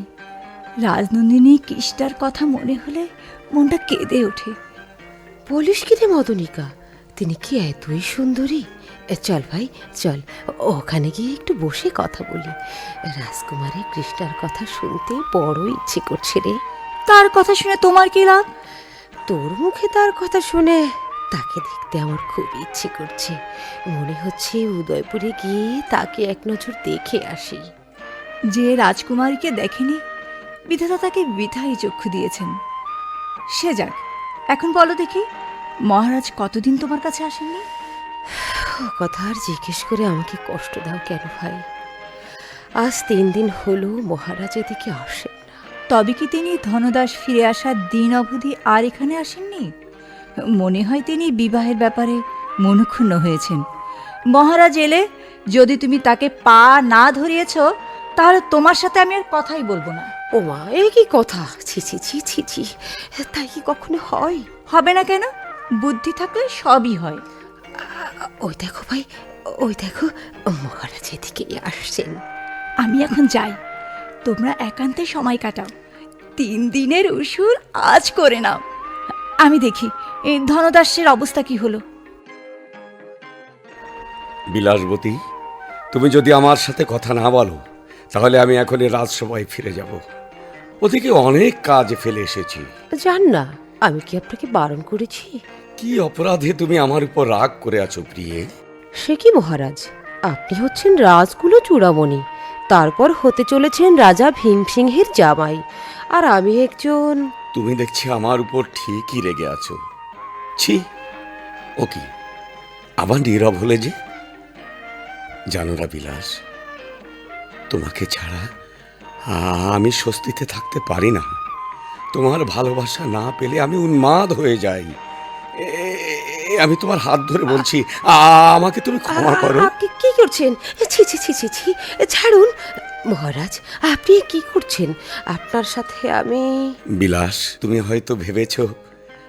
Speaker 7: রাজনন্দিনী কৃষ্টার কথা মনে হলে মনটা কেঁদে ওঠে।
Speaker 10: বলিস কি রে মদনিকা, তিনি কি এতই সুন্দরী? চল ভাই চল, ওখানে গিয়ে একটু বসে কথা বলি। রাজকুমারী কৃষ্ণার কথা শুনতে বড় ইচ্ছে করছে রে।
Speaker 7: তার কথা শুনে তোমার কি লাভ?
Speaker 10: তোর মুখে তার কথা শুনে তাকে দেখতে আমার খুব ইচ্ছে করছে। মনে হচ্ছে উদয়পুরে গিয়ে তাকে এক নজর দেখে আসি।
Speaker 7: যে রাজকুমারীকে দেখেনি, বিধাতা তাকে বৃথাই চক্ষু দিয়েছেন। সে যাক, এখন বলো দেখি, মহারাজ কতদিন তোমার কাছে আসেননি?
Speaker 10: ও কথা আর জিজ্ঞেস করে আমাকে কষ্ট দাও কেন ভাই? আজ 3 দিন হলো মহারাজ এদিকে আসেন না।
Speaker 7: তবে কি তিনি ধনদাস ফিরে আসার দিন অবধি আর এখানে আসেননি? মনে হয় তিনি বিবাহের ব্যাপারে মনক্ষুণ্ণ হয়েছেন।
Speaker 11: মহারাজ এলে যদি তুমি তাকে পা না ধরিয়েছ, তাহলে তোমার সাথে আমি আর কথাই বলবো না।
Speaker 10: ওমা, এ কি কথা! ছি ছি ছি ছি ছি, তাই কি কখনো হয়?
Speaker 11: হবে না কেন? বুদ্ধি থাকলে সবই হয়।
Speaker 10: ওই দেখো ভাই, ওই দেখো, মহারাজ এদিকে আসছেন।
Speaker 11: আমি এখন যাই, তোমরা একান্তে সময় কাটাও। 3 দিনের উসুল আজ করে নাও। আমি দেখি এই ধনদাসের অবস্থা কি হলো।
Speaker 2: বিলাসবতী, তুমি যদি আমার সাথে কথা না বলো, তাহলে আমি এখনই রাজসভায় ফিরে যাব। ওদিকে অনেক কাজ ফেলে এসেছি।
Speaker 10: জান না, আমি কি আপনাকে বারণ করেছি?
Speaker 2: কি অপরাধে তুমি আমার উপর রাগ করে আছো প্রিয়ে?
Speaker 10: সে কি মহারাজ, আপনি হচ্ছেন রাজকুল চূড়ামণি, তারপর হতে চলেছেন রাজা ভীমসিংহের জামাই, আর আমি একজন...
Speaker 2: তুমি দেখছি আমার উপর ঠিকই রেগে আছো। ছি, ও কি আবার নীরব হলে যে? জানো না বিলাস, তোমাকে ছাড়া আমি স্বস্তিতে থাকতে পারি না। তোমার ভালোবাসা না পেলে আমি উন্মাদ হয়ে যাই। আমি তোমার হাত ধরে বলছি, আমাকে তুমি ক্ষমা করো।
Speaker 10: আপনি কি করছেন? ছি ছি ছি ছি ছি, ছাড়ুন মহারাজ, আপনি কি করছেন? আপনার সাথে আমি...
Speaker 2: বিলাস, তুমি হয়তো ভেবেছ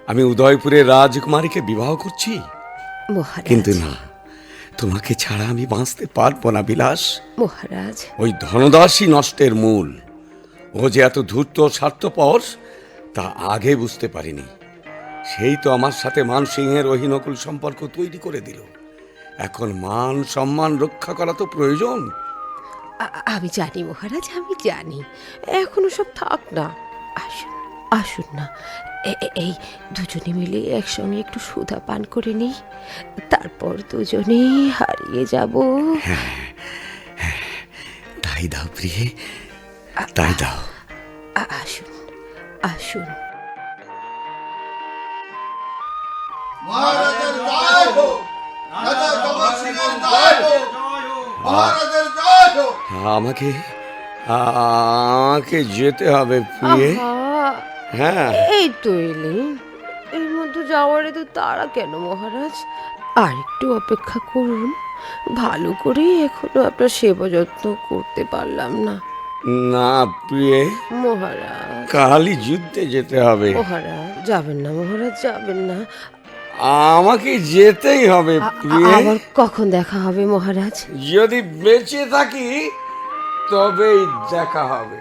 Speaker 2: আমি উদয়পুরের রাজকুমারীকে বিবাহ করছি,
Speaker 10: মহারাজ।
Speaker 2: কিন্তু না, তোমাকে ছাড়া আমি বাঁচতে পারবো না বিলাস।
Speaker 10: মহারাজ,
Speaker 2: ওই ধনদাসই নষ্টের মূল। ও যে এত ধূর্ত স্বার্থপর তা আগে বুঝতে পারিনি। সেই তো আমার সাথে মানসিংহের অহিনকুল সম্পর্ক তৈরি করে দিল। এখন মান সম্মান রক্ষা করা তো প্রয়োজন।
Speaker 10: আমি জানি মহারাজ, আমি জানি। এখনো সব থাক না, আসুন আসুন না, এই দুজনে মিলে একসঙ্গে একটু সুধা পান করে নিই, তারপর দুজনেই হারিয়ে যাব।
Speaker 2: তাই দাও প্রিয়ে, তাই দাও।
Speaker 10: আসুন আসুন।
Speaker 1: মহারাজের জয় হোক, রাজা জগৎ সিংহের জয় হোক, মহারাজের জয় হোক।
Speaker 2: আমাকে আমাকে যেতে হবে প্রিয়ে।
Speaker 10: আহা,
Speaker 2: হ্যাঁ,
Speaker 10: এই তো এলেন, এর মধ্যে যাওয়ারে তো তারা কেন মহারাজ? আর একটু অপেক্ষা করুন, ভালো করে এখনো আপনার সেবা যত্ন করতে পারলাম না।
Speaker 2: না প্রিয়ে,
Speaker 10: মহারাজ,
Speaker 2: কালই যুদ্ধে যেতে হবে।
Speaker 10: মহারাজ যাবেন না, মহারাজ যাবেন না।
Speaker 2: আমাকে যেতেই হবে প্রিয়ে।
Speaker 10: আবার কখন দেখা হবে মহারাজ?
Speaker 2: যদি বেঁচে থাকি তবেই দেখা হবে।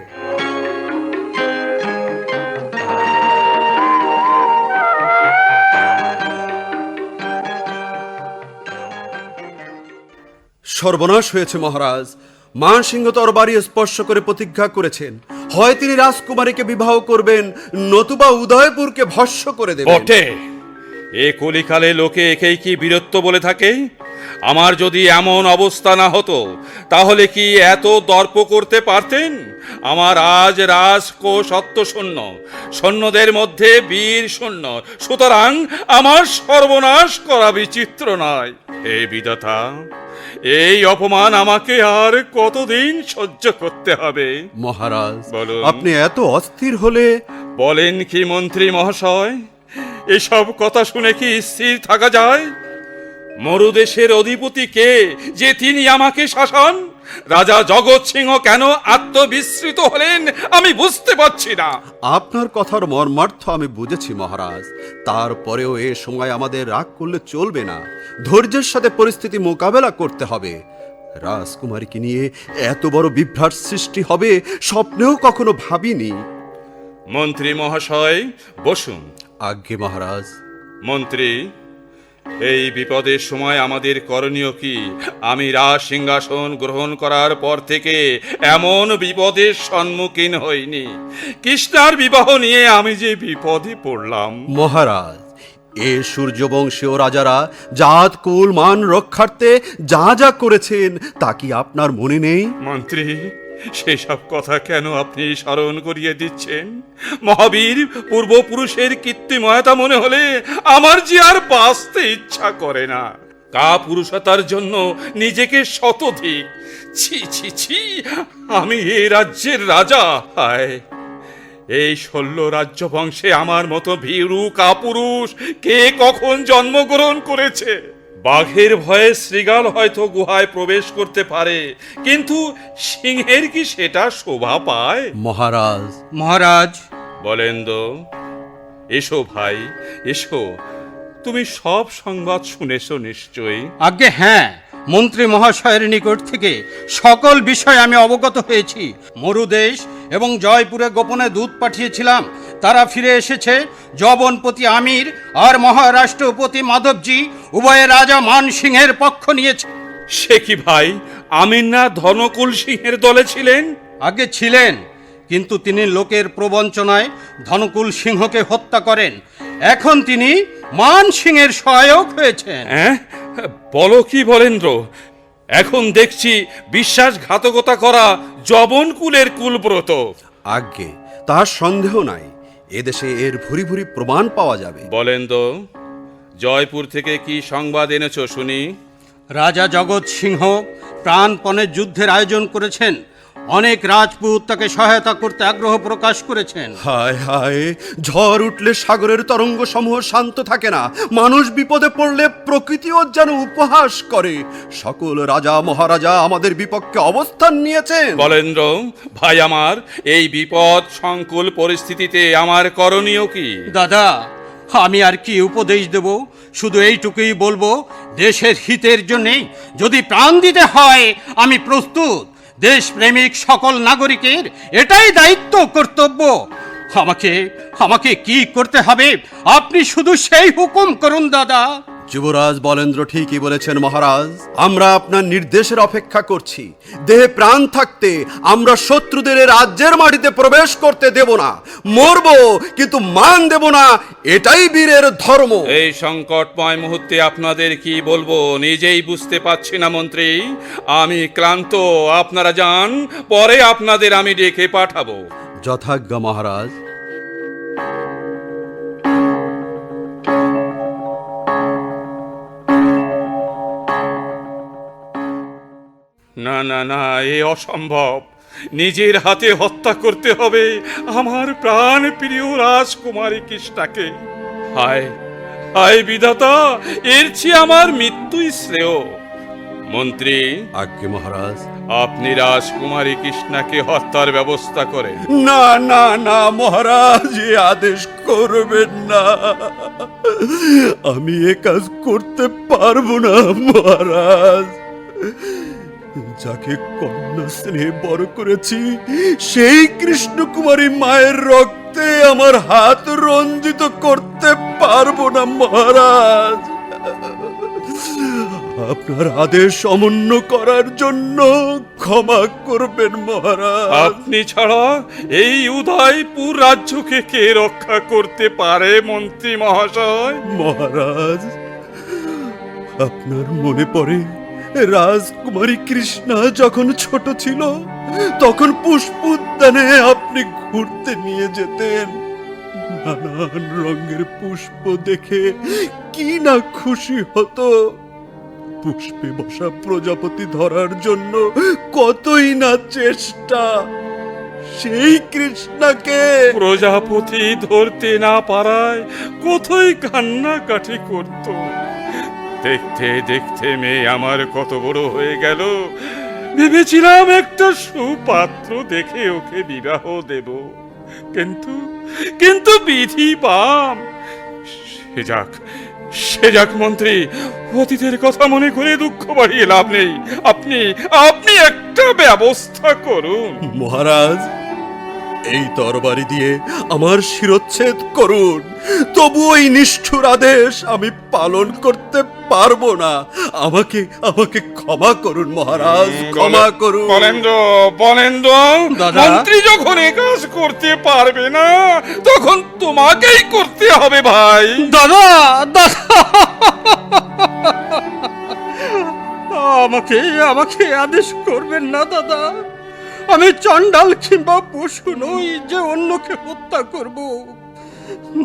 Speaker 8: সর্বনাশ হয়েছে মহারাজ। মানসিংহ তরবারি স্পর্শ করে প্রতিজ্ঞা করেছেন, হয় তিনি রাজকুমারীকে বিবাহ করবেন, নতুবা উদয়পুরকে ভস্ম করে দেবেন।
Speaker 6: বটে, এ কলিকালে লোকে একেই কি বীরত্ব বলে থাকে। আমার যদি এমন অবস্থা না হতো, তাহলে কি এত দর্প করতে পারতেন? আমার আজ রাজকোষ শূন্য, সৈন্যদের মধ্যে বীর শূন্য, সুতরাং আমার সর্বনাশ করা বিচিত্র নয়। হে বিধাতা, এই অপমান আমাকে আর কতদিন সহ্য করতে হবে?
Speaker 8: মহারাজ,
Speaker 6: বলুন।
Speaker 8: আপনি এত অস্থির হলে...
Speaker 6: বলেন কি মন্ত্রী মহাশয়, এসব কথা শুনে কি স্থির থাকা যায়? মরুদেশের অধিপতি কে যে তিনি আমাকে শাসন? রাজা জগৎ সিংহ কেন আত্মবিস্মৃত হলেন আমি বুঝতে পারছি না।
Speaker 8: আপনার কথার মর্মার্থ আমি বুঝেছি মহারাজ, তারপরেও এ সময় আমাদের রাগ করলে চলবে না। ধৈর্যের সাথে পরিস্থিতি মোকাবেলা করতে হবে। রাজকুমারীকে নিয়ে এত বড় বিভ্রাট সৃষ্টি হবে স্বপ্নেও কখনো ভাবিনি।
Speaker 6: মন্ত্রী মহাশয় বসুন।
Speaker 8: আজ্ঞে মহারাজ।
Speaker 6: মন্ত্রী, এই বিপদের সময় আমাদের করণীয় কি? আমি রাজ সিংহাসন গ্রহণ করার পর থেকে এমন বিপদের সম্মুখীন হইনি। কৃষ্ণার বিবাহ নিয়ে আমি যে বিপদে পড়লাম।
Speaker 8: মহারাজ, এ সূর্যবংশীয় রাজারা জাত কুল মান রক্ষার্থে যা যা করেছেন তা কি আপনার মনে নেই?
Speaker 6: মন্ত্রী, সেসব কথা কেন আপনি স্মরণ করিয়ে দিচ্ছেন? মহাবীর পূর্বপুরুষের কীর্তিময়তা মনে হলে আমার যে আর বাঁচতে ইচ্ছা করে না। কা পুরুষতার জন্য নিজেকে শতধিক, ছি ছি ছি, আমি এই রাজ্যের রাজা। হায়, এই 16 রাজ্য বংশে আমার মতো ভীরু কাপুরুষ কে কখন জন্মগ্রহণ করেছে? বাঘের ভয়ে শৃগাল হয়তো গুহায় প্রবেশ করতে পারে, কিন্তু সিংহের কি সেটা শোভা পায়?
Speaker 8: মহারাজ, মহারাজ,
Speaker 6: বলেন তো। এসো ভাই, এসো। তুমি সব সংবাদ শুনেছো নিশ্চয়ই।
Speaker 12: আজ্ঞে হ্যাঁ, মন্ত্রী মহাশয়ের নিকট থেকে সকল বিষয় আমি অবগত হয়েছি। মরুদেশ এবং জয়পুরে গোপনে দূত পাঠিয়েছিলাম, তারা ফিরে এসেছে। যবনপতি আমির আর মহারাষ্ট্রপতি মাধবজি উভয়ে রাজা মান সিংহের পক্ষ নিয়েছে।
Speaker 6: সে কি ভাই, আমির না ধনকুল সিংহের দলে ছিলেন?
Speaker 12: আগে ছিলেন, কিন্তু তিনি লোকের প্রবঞ্চনায় ধনকুল সিংহকে হত্যা করেন। এখন তিনি মান সিংহের সহায়ক হয়েছেন।
Speaker 6: হ্যাঁ, বলো কি বলেন্দ্র? এখন দেখছি বিশ্বাসঘাতকতা করা যবনকুলের কুলব্রত।
Speaker 8: আজ্ঞে তার সন্দেহ নাই, এদেশে এর ভুরি ভুরি প্রমাণ পাওয়া যাবে।
Speaker 6: বলেন তো, জয়পুর থেকে কি সংবাদ এনেছো শুনি?
Speaker 12: রাজা জগৎ সিংহ প্রাণপণে যুদ্ধের আয়োজন করেছেন। অনেক রাজপুত তাকে সহায়তা করতে আগ্রহ প্রকাশ করেছেন।
Speaker 8: হায় হায়, ঝড় উঠলে সাগরের তরঙ্গ সমূহ শান্ত থাকে না, মানুষ বিপদে পড়লে প্রকৃতিও যেন উপহাস করে। সকল রাজা মহারাজা আমাদের বিপক্ষে অবস্থান নিয়েছেন।
Speaker 6: বলেন্দ্র ভাই আমার, এই বিপদ সংকুল পরিস্থিতিতে আমার করণীয় কি?
Speaker 12: দাদা, আমি আর কি উপদেশ দেব? শুধু এইটুকুই বলবো, দেশের হিতের জন্যেই যদি প্রাণ দিতে হয় আমি প্রস্তুত। দেশপ্রেমিক সকল নাগরিকের এটাই দায়িত্ব, কর্তব্য। আমাকে কি করতে হবে আপনি শুধু সেই হুকুম করুন দাদা।
Speaker 8: যুবরাজ বলেন্দ্র ঠিকই বলেছেন মহারাজ, আমরা আপনার নির্দেশের অপেক্ষা করছি। দেহে প্রাণ থাকতে আমরা শত্রুদের রাজ্যের মাটিতে প্রবেশ করতে দেব না। মরব কিন্তু মান দেব না, এটাই বীরের ধর্ম।
Speaker 6: এই সংকটময় মুহূর্তে আপনাদের কি বলবো নিজেই বুঝতে পারছি না মন্ত্রী। আমি ক্লান্ত, আপনারা যান, পরে আপনাদের আমি ডেকে পাঠাবো।
Speaker 8: যথাজ্ঞা মহারাজ।
Speaker 6: না না না, এ অসম্ভব। নিজের হাতে হত্যা করতে হবে আমার প্রাণ প্রিয় রাজকুমারী কৃষ্ণাকে। হায় হায় বিধাতা, এর চেয়ে আমার মৃত্যুই শ্রেয়। মন্ত্রী,
Speaker 8: আজ্ঞে মহারাজ।
Speaker 6: আপনি রাজকুমারী কৃষ্ণাকে হত্যার ব্যবস্থা করেন।
Speaker 8: না না না মহারাজ, এ আদেশ করবেন না। আমি এ কাজ করতে পারবো না মহারাজ। যাকে কন্যা স্নেহে বড় করেছি, সেই কৃষ্ণকুমারী মায়ের রক্তে আমার হাত রঞ্জিত করতে পারবো না মহারাজ। আপনার আদেশ অমান্য করার জন্য ক্ষমা করবেন মহারাজ।
Speaker 6: আপনি ছাড়া এই উদয়পুর রাজ্যকে কে রক্ষা করতে পারে মন্ত্রী মহাশয়?
Speaker 8: মহারাজ, আপনার মনে পড়ে রাজকুমারী কৃষ্ণা যখন ছোট ছিল, তখন পুষ্পোদ্যানে আপনি ঘুরতে নিয়ে যেতেন। নানান রঙের পুষ্প দেখে কি না খুশি হতো। পুষ্পে বসা প্রজাপতি ধরার জন্য কতই না চেষ্টা। সেই কৃষ্ণাকে
Speaker 6: প্রজাপতি ধরতে না পারায় কোথায় কান্নাকাটি করত। দেখতে দেখতে মেয়ে আমার কত বড় হয়ে গেল। ভেবেছিলাম একটা সুপাত্র দেখে ওকে বিবাহ দেব, কিন্তু বিধি পাম। সে যাক মন্ত্রী, অতীতের কথা মনে করে দুঃখ বাড়িয়ে লাভ নেই। আপনি একটা ব্যবস্থা করুন।
Speaker 8: মহারাজ, এই তরবারি দিয়ে আমার শিরচ্ছেদ করুন, তবু ওই নিষ্ঠুর আদেশ আমি পালন করতে পারবো না। আমাকে ক্ষমা করুন মহারাজ, ক্ষমা করুন।
Speaker 6: বলেন্দ্র, মন্ত্রী যখন এ কাজ করতে পারবে না, তখন তোমাকেই করতে হবে ভাই।
Speaker 12: দাদা, আমাকে আদেশ করবেন না দাদা। আমি চণ্ডাল কিংবা পশু নই যে অন্যকে হত্যা করব।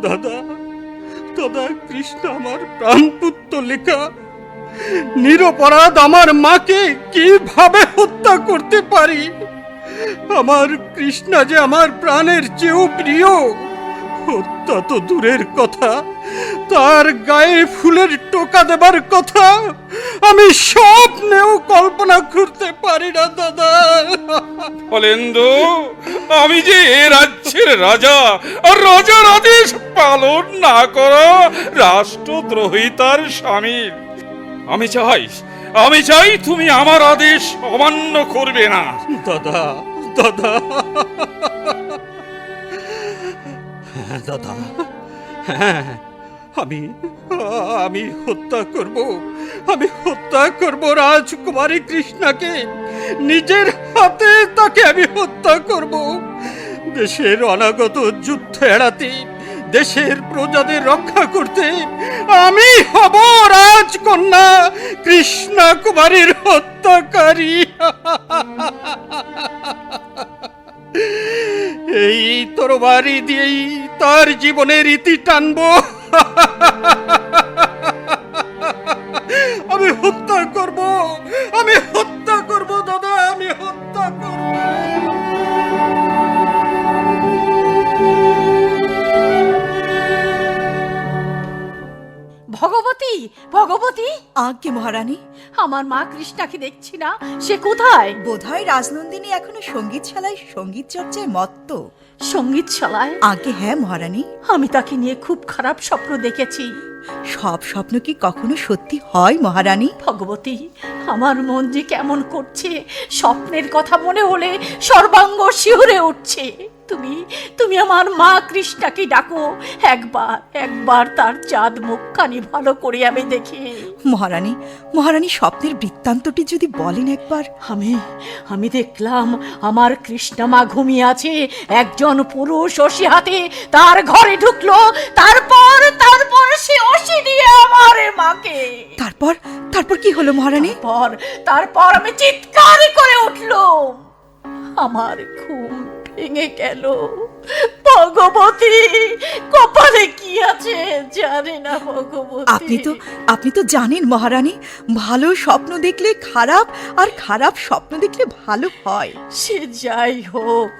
Speaker 12: দাদা, কৃষ্ণ আমার প্রাণপুত্র লেখা। নিরপরাধ আমার মাকে কিভাবে হত্যা করতে পারি? আমার কৃষ্ণা যে আমার প্রাণের চেয়েও প্রিয়। হত্যা তো দূরের কথা, তার গায়ে ফুলের টোকা দেবার কথা আমি স্বপ্নেও কল্পনা করতে পারি না দাদা।
Speaker 6: ফলেন্দু, আমি যে এ রাজ্যের রাজা, আর রাজার আদেশ পালন না করা রাষ্ট্রদ্রোহিতার শামিল। আমি চাই তুমি আমার আদেশ অমান্য করবে না।
Speaker 12: দাদা দাদা হ্যাঁ দাদা, হ্যাঁ, আমি হত্যা করব রাজকুমারী কৃষ্ণাকে। নিজের হাতে তাকে আমি হত্যা করব। দেশের অনাগত যুদ্ধ এড়াতে, দেশের প্রজাদের রক্ষা করতে আমি হব রাজকন্যা কৃষ্ণা কুমারীর হত্যাকারী। এই তরবারি দিয়েই তার জীবনের ইতি টানবো। আমি হত্যা করব দাদা, আমি হত্যা করব।
Speaker 9: ভগবতী, ভগবতী!
Speaker 7: আজ্ঞে মহারানী।
Speaker 9: আমার মা কৃষ্ণাকে দেখছি না, সে কোথায়?
Speaker 7: বোধহয় রাজনন্দিনী এখনো সঙ্গীতশালায় সঙ্গীত চর্চায় মত্ত।
Speaker 9: সঙ্গীতশালায়?
Speaker 7: আগে হ্যাঁ মহারানী।
Speaker 9: আমি তাকে নিয়ে খুব খারাপ স্বপ্ন দেখেছি।
Speaker 7: সব স্বপ্ন কি কখনো সত্যি হয় মহারানী?
Speaker 9: ভগবতী, আমার মন যে কেমন করছে, স্বপ্নের কথা মনে হলে সর্বাঙ্গ শিহরে উঠছে। তুমি আমার মা কৃষ্ণাকে ডাকো, একবার তার চাঁদ মুখখানি ভালো করে আমি দেখি।
Speaker 7: মহারানী স্বপ্নের বৃত্তান্তটি যদি বলেন একবার।
Speaker 9: আমি দেখলাম আমার কৃষ্ণা মা ঘুমিয়ে আছে, একজন পুরুষ অসি হাতে তার ঘরে ঢুকলো, তারপর সে অসি দিয়ে আমার মাকে।
Speaker 7: তারপর কি হলো মহারানী?
Speaker 9: তারপর আমি চিৎকার করে উঠলাম। আমার ঘুম ভেঙে গেল। ভগবতী, কপালে কি আছে জানি না ভগবতী।
Speaker 7: আপনি তো জানেন মহারানী, ভালো স্বপ্ন দেখলে খারাপ, আর খারাপ স্বপ্ন দেখলে ভালো হয়।
Speaker 9: সে যাই হোক,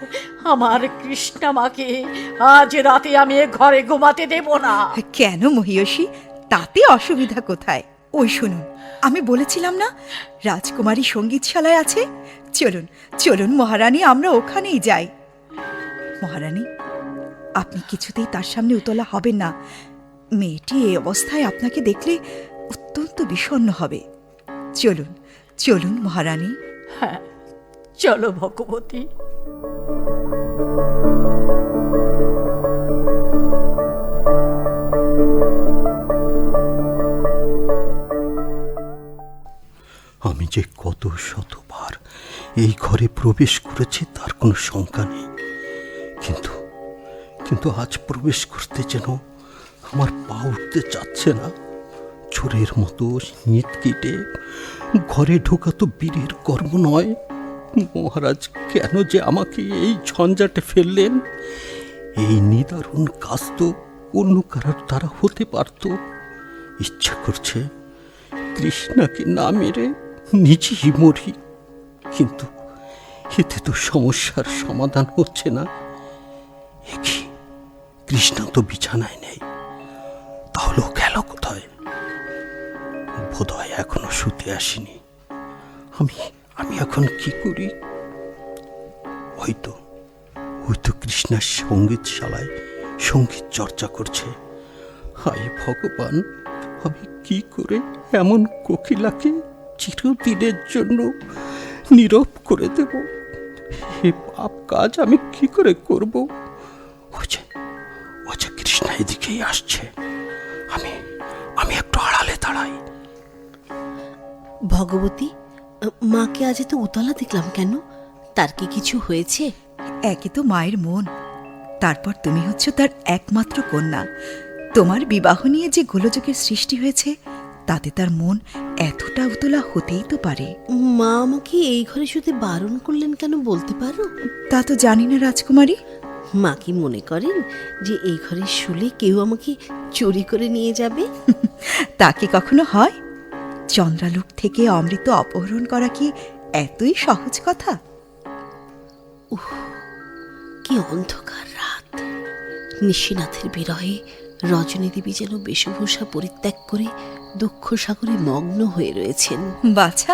Speaker 9: আমার কৃষ্ণা মাকে আজ রাতে আমি ঘরে ঘুমাতে দেব না।
Speaker 7: কেন মহিয়সী, তাতে অসুবিধা কোথায়? ওই শুনুন, আমি বলেছিলাম না রাজকুমারী সঙ্গীতশালায় আছে। চলুন মহারানী, আমরা ওখানেই যাই। মহারানী, আপনি কিছুতেই তার সামনে উতলা হবেন না। মেয়েটি এই অবস্থায় আপনাকে দেখলে অত্যন্ত বিষণ্ণ হবে। চলুন মহারানী।
Speaker 9: হ্যাঁ, চলো ভগবতী।
Speaker 12: আমি যে কত শতবার এই ঘরে প্রবেশ করেছি তার কোনো সংখ্যা নেই, কিন্তু আজ প্রবেশ করতে যেন আমার পা উঠতে চাচ্ছে না। চোরের মতো নিত কেটে ঘরে ঢোকা তো বীরের কর্ম নয়। মহারাজ কেন যে আমাকে এই ঝঞ্ঝাটে ফেললেন? এই নিদারুণ কাজ তো অন্য কারোর দ্বারা হতে পারত। ইচ্ছা করছে কৃষ্ণাকে না মেরে নিজেই মরি, কিন্তু এতে তো সমস্যার সমাধান হচ্ছে না। কি, কৃষ্ণা তো বিছানায় নেই, তাহলে গেল কোথায়? বোধহয় এখনো শুতে আসেনি। আমি এখন কি করি? হয়তো কৃষ্ণার সঙ্গীতশালায় সঙ্গীত চর্চা করছে। হায় ভগবান, আমি কি করে এমন কোকিলাকে চিরদিনের জন্য নীরব করে দেব? এ পাপ কাজ আমি কি করে করব? কৃষ্ণা এদিকেই আসছে। আমি একটু আড়ালে দাঁড়াই।
Speaker 5: ভগবতী, মাকে আজ এত উতলা দেখলাম কেন? তার কি কিছু হয়েছে?
Speaker 7: একই তো মায়ের মন, তারপর তুমি হচ্ছ তার একমাত্র কন্যা। তোমার বিবাহ নিয়ে যে গোলযোগের সৃষ্টি হয়েছে, তাতে তার মন এতটা উতলা হতেই তো পারে।
Speaker 5: মা আমাকে এই ঘরে শুতে বারণ করলেন কেন বলতে পারো?
Speaker 7: তা তো জানি না রাজকুমারী।
Speaker 5: মা কি মনে করেন যে এই ঘরে শুলে কেউ আমাকে চুরি করে নিয়ে যাবে?
Speaker 7: তা কি কখনো হয়? চন্দ্রালোক থেকে অমৃত অপহরণ করা কি এতই সহজ কথা?
Speaker 5: কি অন্ধকার রাত! নিশিনাথের বিরহে রজনী দেবী যেন বেশভূষা পরিত্যাগ করে দুঃখ সাগরে মগ্ন হয়ে রয়েছেন।
Speaker 7: বাছা,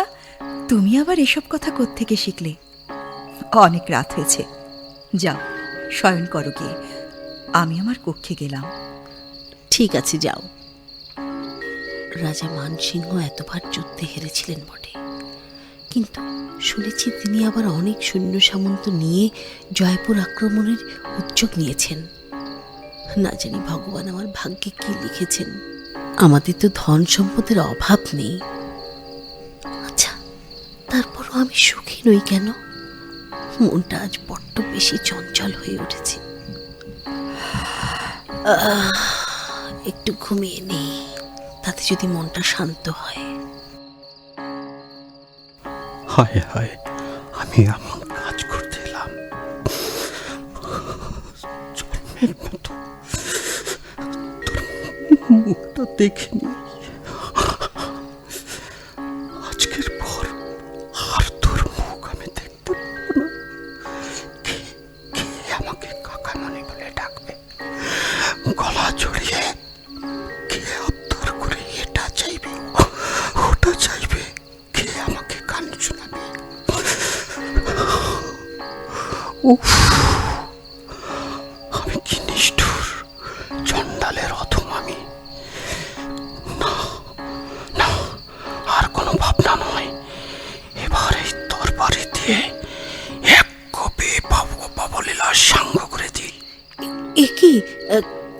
Speaker 7: তুমি আবার এসব কথা কোত্থেকে শিখলে? অনেক রাত হয়েছে, যাও শয়ন করো গিয়ে। আমি আমার কক্ষে গেলাম।
Speaker 5: ঠিক আছে, যাও। রাজা মানসিংহ এতবার যুদ্ধে হেরেছিলেন বটে, কিন্তু শুনেছি তিনি আবার অনেক সৈন্য সামন্ত নিয়ে জয়পুর আক্রমণের উদ্যোগ নিয়েছেন। না জানি ভগবান আমার ভাগ্যে কি লিখেছেন। আমাদের তো ধন সম্পদের অভাব নেই। আচ্ছা, তারপরও আমি সুখী নই কেন? মনটা আজ বড্ড বেশি চঞ্চল হয়ে উঠেছে। একটু ঘুমিয়ে নেই, তাতে যদি মনটা শান্ত হয়।
Speaker 12: হায় হায়, আমি এমন কাজ করতে এলাম, জন্মের মতো তোর মুখটা দেখিনি। আজকের পর আর তোর মুখ আমি দেখতে পাবো না। কে কে আমাকে কাকামণি বলে ডাকবে? গলা জড়িয়ে কে আবদার করে এটা চাইবে ওটা চাইবে? কে আমাকে গান শোনাবে? উফ, আমি কি নিষ্ঠুর চণ্ডালের অধম আমি! না না, আর কোনো ভাবনা নয়। এবার এই তরবারি দিয়ে এক কপি বাবলীলা সাঙ্গ করে দিই।
Speaker 5: এ কি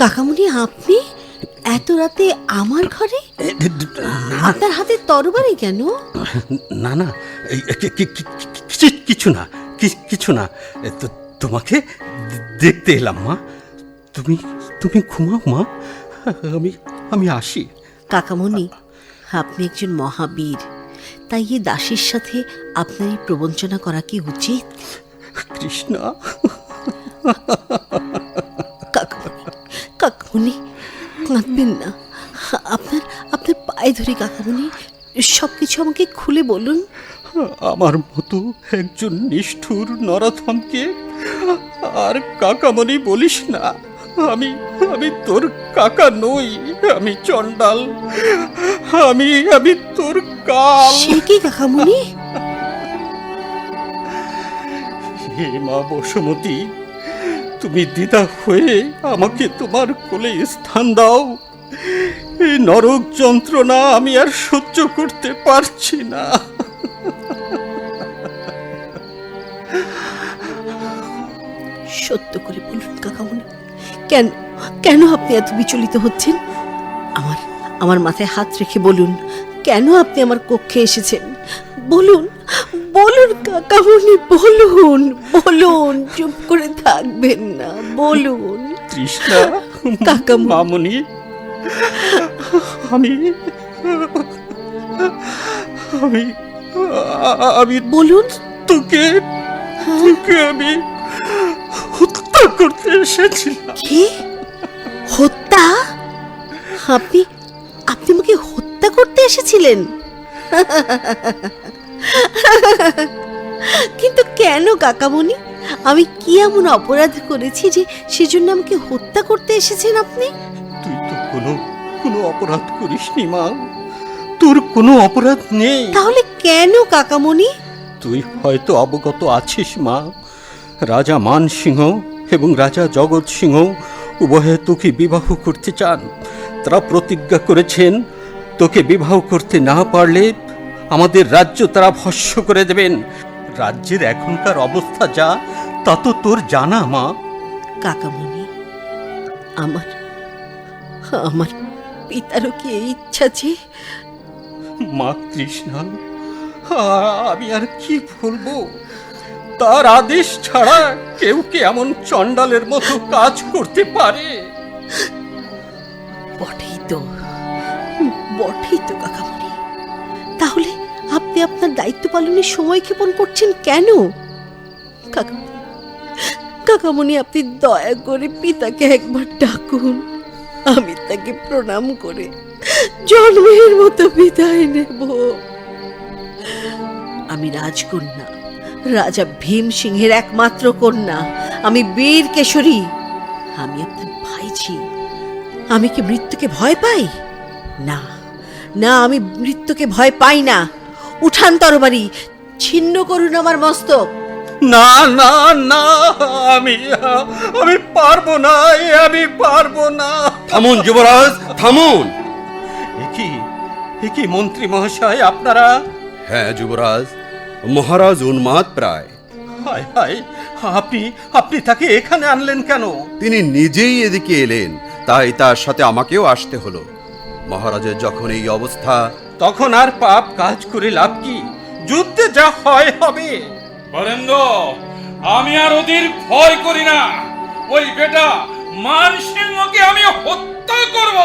Speaker 5: কাকামণি, আপনি এত রাতে আমার ঘরে? আপনার হাতে তরবারি কেন?
Speaker 12: না না, কিছু না, কিছু না। তোমাকে দেখতে এলাম মা। তুমি তুমি ঘুমাও মা, আমি আসি।
Speaker 5: কাকামণি, আপনি একজন মহাবীর, তাই এই দাসীর সাথে আপনার এই প্রবঞ্চনা করা কি উচিত?
Speaker 12: কৃষ্ণা,
Speaker 5: কাকামণি, কাকামণি, কাঁদবেন না। আপনার আপনার পায়ে ধরি কাকামণি, সবকিছু আমাকে খুলে বলুন।
Speaker 12: আমার মতো একজন নিষ্ঠুর নরাধমকে আর কাকামণি বলিস না। আমি আমি তোর কাকা নই, আমি চণ্ডাল, আমি তোর কাল।
Speaker 5: সে কি কাকামণি?
Speaker 12: হে মা বসুমতী, তুমি দিদা হয়ে আমাকে তোমার কোলে স্থান দাও। এই নরক যন্ত্রণা আমি আর সহ্য করতে পারছি না।
Speaker 5: সত্য করে বলুন কাকামণি, কেন কেন আপনি এত বিচলিত হচ্ছেন? আমার আমার মাথায় হাত রেখে বলুন, কেন আপনি আমার কক্ষে এসেছেন? বলুন বলুন কাকামণি, বলুন বলুন, চুপ করে থাকবেন না, বলুন।
Speaker 12: তৃষ্ণা,
Speaker 5: কাকামণি,
Speaker 12: মামনি, আমি আমি আমি
Speaker 5: বলুন।
Speaker 12: তোকে আমি হত্যা করতে এসেছিলাম।
Speaker 5: কি? হত্যা? আপনি আপনি আমাকে হত্যা করতে এসেছিলেন? কিন্তু কেন কাকামণি? আমি কি এমন অপরাধ করেছি যে সেজন্য আমাকে হত্যা করতে এসেছেন আপনি?
Speaker 12: তুই তো কোনো অপরাধ করিসনি মা, তোর কোনো অপরাধ নেই।
Speaker 5: তাহলে কেন কাকামণি?
Speaker 12: তুই হয়তো অবগত আছিস মা, রাজা মানসিংহ এবং রাজা জগৎ সিংহ উভয়ে তোকে বিবাহ করতে চান। তারা প্রতিজ্ঞা করেছেন, তোকে বিবাহ করতে না পারলে আমাদের রাজ্য তারা ভস্ম করে দেবেন। রাজ্যের এখনকার অবস্থা যা, তা তো তোর জানা মা।
Speaker 5: কাকামণি, আমার আমার পিতারও কি এই ইচ্ছা যে?
Speaker 12: মা কৃষ্ণা, আমি আর কি বলবো? তার আদেশ ছাড়া কেউ কি এমন চণ্ডালের মতো কাজ করতে পারে?
Speaker 5: বটেই তো কাকামণি। তাহলে আপনি আপনার দায়িত্ব পালনের সময় ক্ষেপণ করছেন কেন? কাকামণি, আপনি দয়া করে পিতাকে একবার ডাকুন, আমি তাকে প্রণাম করে জন্মের মতো বিদায় নেব। আমি রাজকন্যা, রাজা ভীম সিংহের একমাত্র কন্যা, আমি বীর কেশরী, আমি আপনার ভাইঝি। আমি কি মৃত্যুকে ভয় পাই? না না, আমি মৃত্যুকে ভয় পাই না। উঠান তরবারি, ছিন্ন করুন আমার মস্তক।
Speaker 12: না না না, আমি আমি পারবো না, আমি পারবো না।
Speaker 8: থামুন যুবরাজ, থামুন।
Speaker 12: এ কি মন্ত্রী মহাশয়, আপনারা?
Speaker 8: হ্যাঁ যুবরাজ, মহারাজ উন্মাদ প্রায়।
Speaker 12: হায় হায়, আপনি তাকে এখানে আনলেন কেন?
Speaker 8: তিনি নিজেই এদিকে এলেন, তাই তার সাথে আমাকেও আসতে হলো। মহারাজের যখন এই অবস্থা,
Speaker 12: তখন আর পাপ কাজ করে লাভ কি? যুদ্ধে যা হয় হবে।
Speaker 6: বরেন্দ্র, আমি আর ওদের ভয় করি না। ওই বেটা মানসিংহকে আমি হত্যা করব,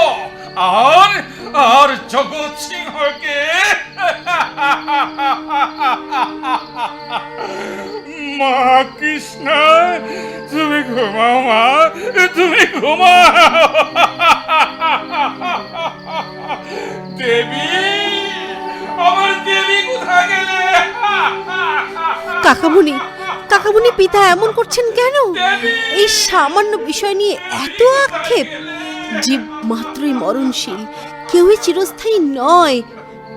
Speaker 6: আর জগৎ সিংহকে মা কৃষ্ণ, তুমি ঘুমাও মা, তুমি ঘুমাও। দেবী, আমার দেবী কোথায় গেলে?
Speaker 5: কাকামণি, কাকামণি, পিতা এমন করছেন কেন? এই সামান্য বিষয় নিয়ে এত আক্ষেপ? জীব মাত্রই মরণশীল, কেউই চিরস্থায়ী নয়।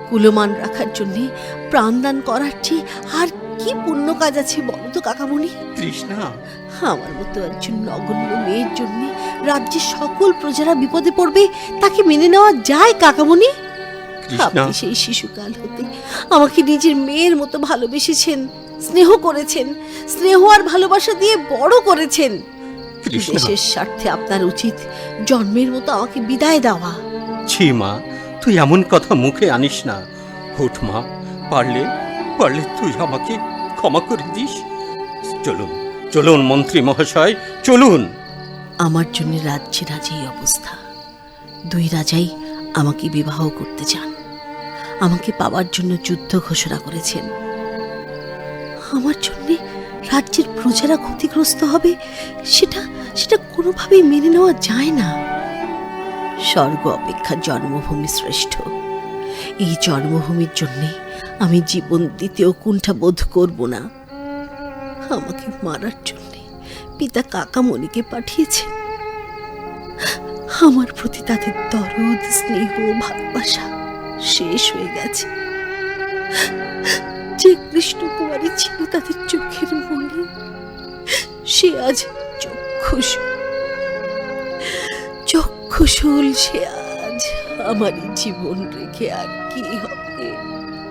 Speaker 5: কুলমান রাখার জন্য প্রাণদান করার চেয়ে আর কি পুণ্য কাজ আছে বলো তো কাকামণি?
Speaker 12: তৃষ্ণা,
Speaker 5: আমার মতো একজন নগণ্য মেয়ের জন্য রাজ্যের সকল প্রজারা বিপদে পড়বে, তাকে মেনে নেওয়া যায় কাকামণি? আপনি সেই শিশুকাল হতে আমাকে নিজের মেয়ের মতো ভালোবেসেছেন, স্নেহ করেছেন, স্নেহ আর ভালোবাসা দিয়ে বড় করেছেন। দেশের স্বার্থে আপনার উচিত জন্মের মতো আমাকে বিদায় দেওয়া।
Speaker 12: ছি মা, তুই এমন কথা মুখে আনিস না। ওঠ মা, পারলে তুই আমাকে ক্ষমা করে দিস। চলুন চলুন মন্ত্রী মহাশয়, চলুন।
Speaker 5: আমার জন্য রাজ্যের আজ এই অবস্থা। দুই রাজাই আমাকে বিবাহ করতে চান, আমাকে পাওয়ার জন্য যুদ্ধ ঘোষণা করেছেন। আমার জন্য রাজ্যের প্রজারা ক্ষতিগ্রস্ত হবে, সেটা কোনোভাবেই মেনে নেওয়া যায় না। স্বর্গ অপেক্ষা জন্মভূমি শ্রেষ্ঠ। এই জন্মভূমির জন্যে আমি জীবন দিতেও কুণ্ঠা বোধ করব না। আমাকে মারার জন্যে পিতা কাকামণিকে পাঠিয়েছেন। আমার প্রতি তাদের দরদ, স্নেহ, ভালোবাসা শেষ হয়ে গেছে। যে কৃষ্ণকুমারী ছিল তাদের চোখের মণি, সে আজ চক্ষুশূল। সে আজ আমারই জীবন রেখে আর কি হবে,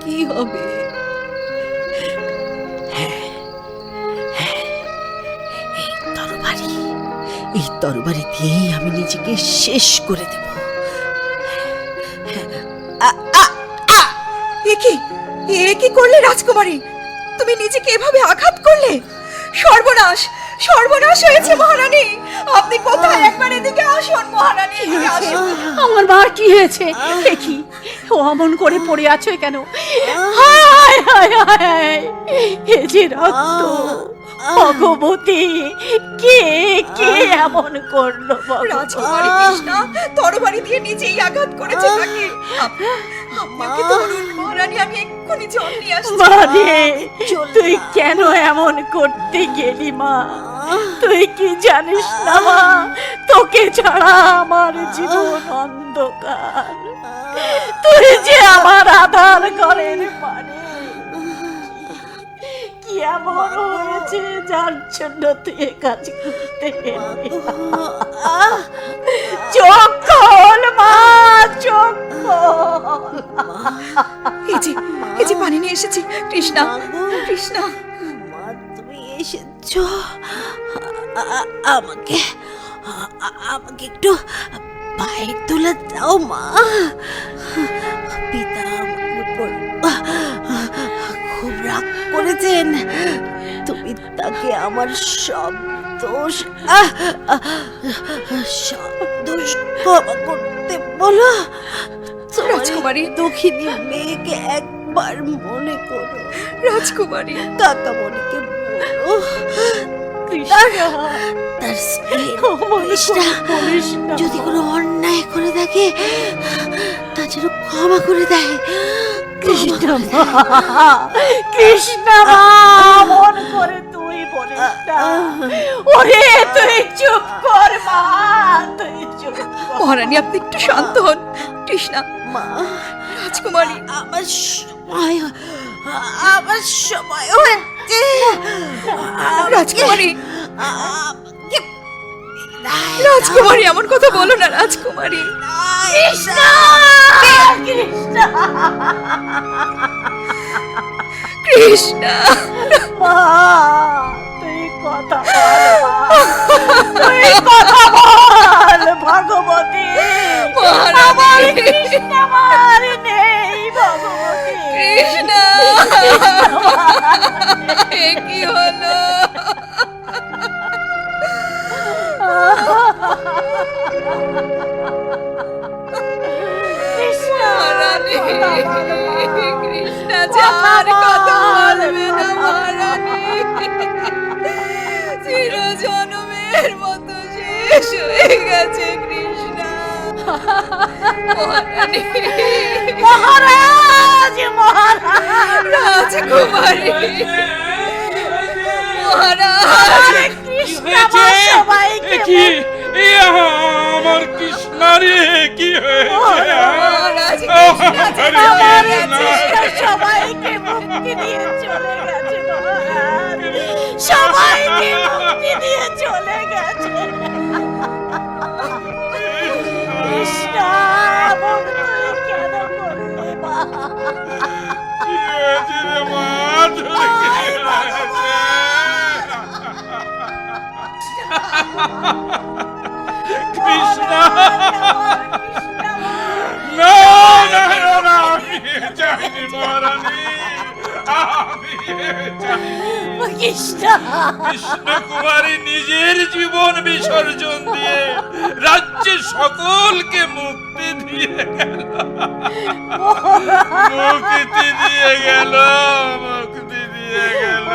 Speaker 5: কি হবে? এই তরবারি দিয়েই আমি নিজেকে শেষ করে দেব।
Speaker 7: এ কি করলে রাজকুমারী? তুমি নিজেকে এভাবে আঘাত করলে? সর্বনাশ, সর্বনাশ হয়েছে মহারানী। আপনি কোথায়? একবার এদিকে আসুন মহারানী, এদিকে আসুন।
Speaker 9: আমার মার কি হয়েছে? কি ও অমন করে পড়ে আছো কেন? হায় হায় হায়, এ যে রক্ত! ভগবতী, কে এমন করলো?
Speaker 7: রাজকুমারী কৃষ্ণা তরবারি দিয়ে নিজেই আঘাত করেছে তাকে। আপনাকে ধরুন মহারানী, আমি এক্ষুনি জল নিয়ে আসছি।
Speaker 9: মারে, তুই কেন এমন করতে গেলি মা? তুই কি জানিস না মা, তোকে ছাড়া আমার জীবন অন্ধকার। তুই যে আমার আধার ঘরের পানি। কি এমন হয়েছে যার জন্য তুই এ কাজ করতে গেলি? চোখ খোল মা, চোখ খোল।
Speaker 7: এই যে পানি নিয়ে এসেছি। কৃষ্ণা, কৃষ্ণা,
Speaker 5: মা তুমি এসেছ? আমাকে একটু পায়ের তোলা দাও মা। পিতা আমার উপর খুব রাগ করেছেন। তুমি তাকে আমার সব দোষ ক্ষমা করতে বলো।
Speaker 7: রাজকুমারী,
Speaker 5: দুঃখিনী মেয়েকে একবার মনে করো।
Speaker 7: রাজকুমারী,
Speaker 5: কাকামণিকে বলো তার স্ত্রীরা যদি কোনো অন্যায় করে থাকে তা যেন ক্ষমা করে দেয়।
Speaker 9: কৃষ্ণ মন করে তুই বলে ওরে তুই চুপ কর মা, তুই চুপ কর।
Speaker 7: মহারানী আপনি একটু শান্ত হন। কৃষ্ণা, রাজকুমারী,
Speaker 5: আমার সময় হচ্ছে।
Speaker 7: রাজকুমারী,
Speaker 5: আমাকে
Speaker 7: রাজকুমারী এমন কথা বলো না রাজকুমারী।
Speaker 5: কৃষ্ণা,
Speaker 9: কৃষ্ণা,
Speaker 7: কৃষ্ণা,
Speaker 9: মা, তুই কথা বল মা, তুই কথা বল ভগবতী। আমার কৃষ্ণ আমার নেই ভগবতী।
Speaker 7: কৃষ্ণা, এ কি হলো? মহারানী, কৃষ্ণা যে আর কথা বলবে না মহারানী। চিরজনমের মতো শেষ হয়ে গেছে কৃষ্ণা। মহারানী,
Speaker 9: মহারাজ, মহারাজ,
Speaker 7: রাজকুমারী, মহারাজ,
Speaker 9: কৃষ্ণ আমার সবাইকে
Speaker 6: কি আমার কৃষ্ণারে কি হয়েছে?
Speaker 7: মহারাজ, কৃষ্ণা যে
Speaker 9: আমার
Speaker 7: চলে গেছে।
Speaker 9: কৃষ্ণ সবাইকে মুক্তি দিয়ে চলে গেছে মহারাজ, সবাইকে মুক্তি দিয়ে চলে গেছে। কৃষ্ণ, এমন তুই কেন করলি মা?
Speaker 6: কি হয়েছে রে মা? তোর কি হয়েছে? কৃষ্ণ, না না না না, আমি চাইনি মহারানী, আমি চাইনি।
Speaker 9: কৃষ্ণ,
Speaker 6: কৃষ্ণ কুমারী নিজের জীবন বিসর্জন দিয়ে রাজ্যের সকলকে মুক্তি দিয়ে গেল, মুক্তি দিয়ে গেল, মুক্তি দিয়ে গেল।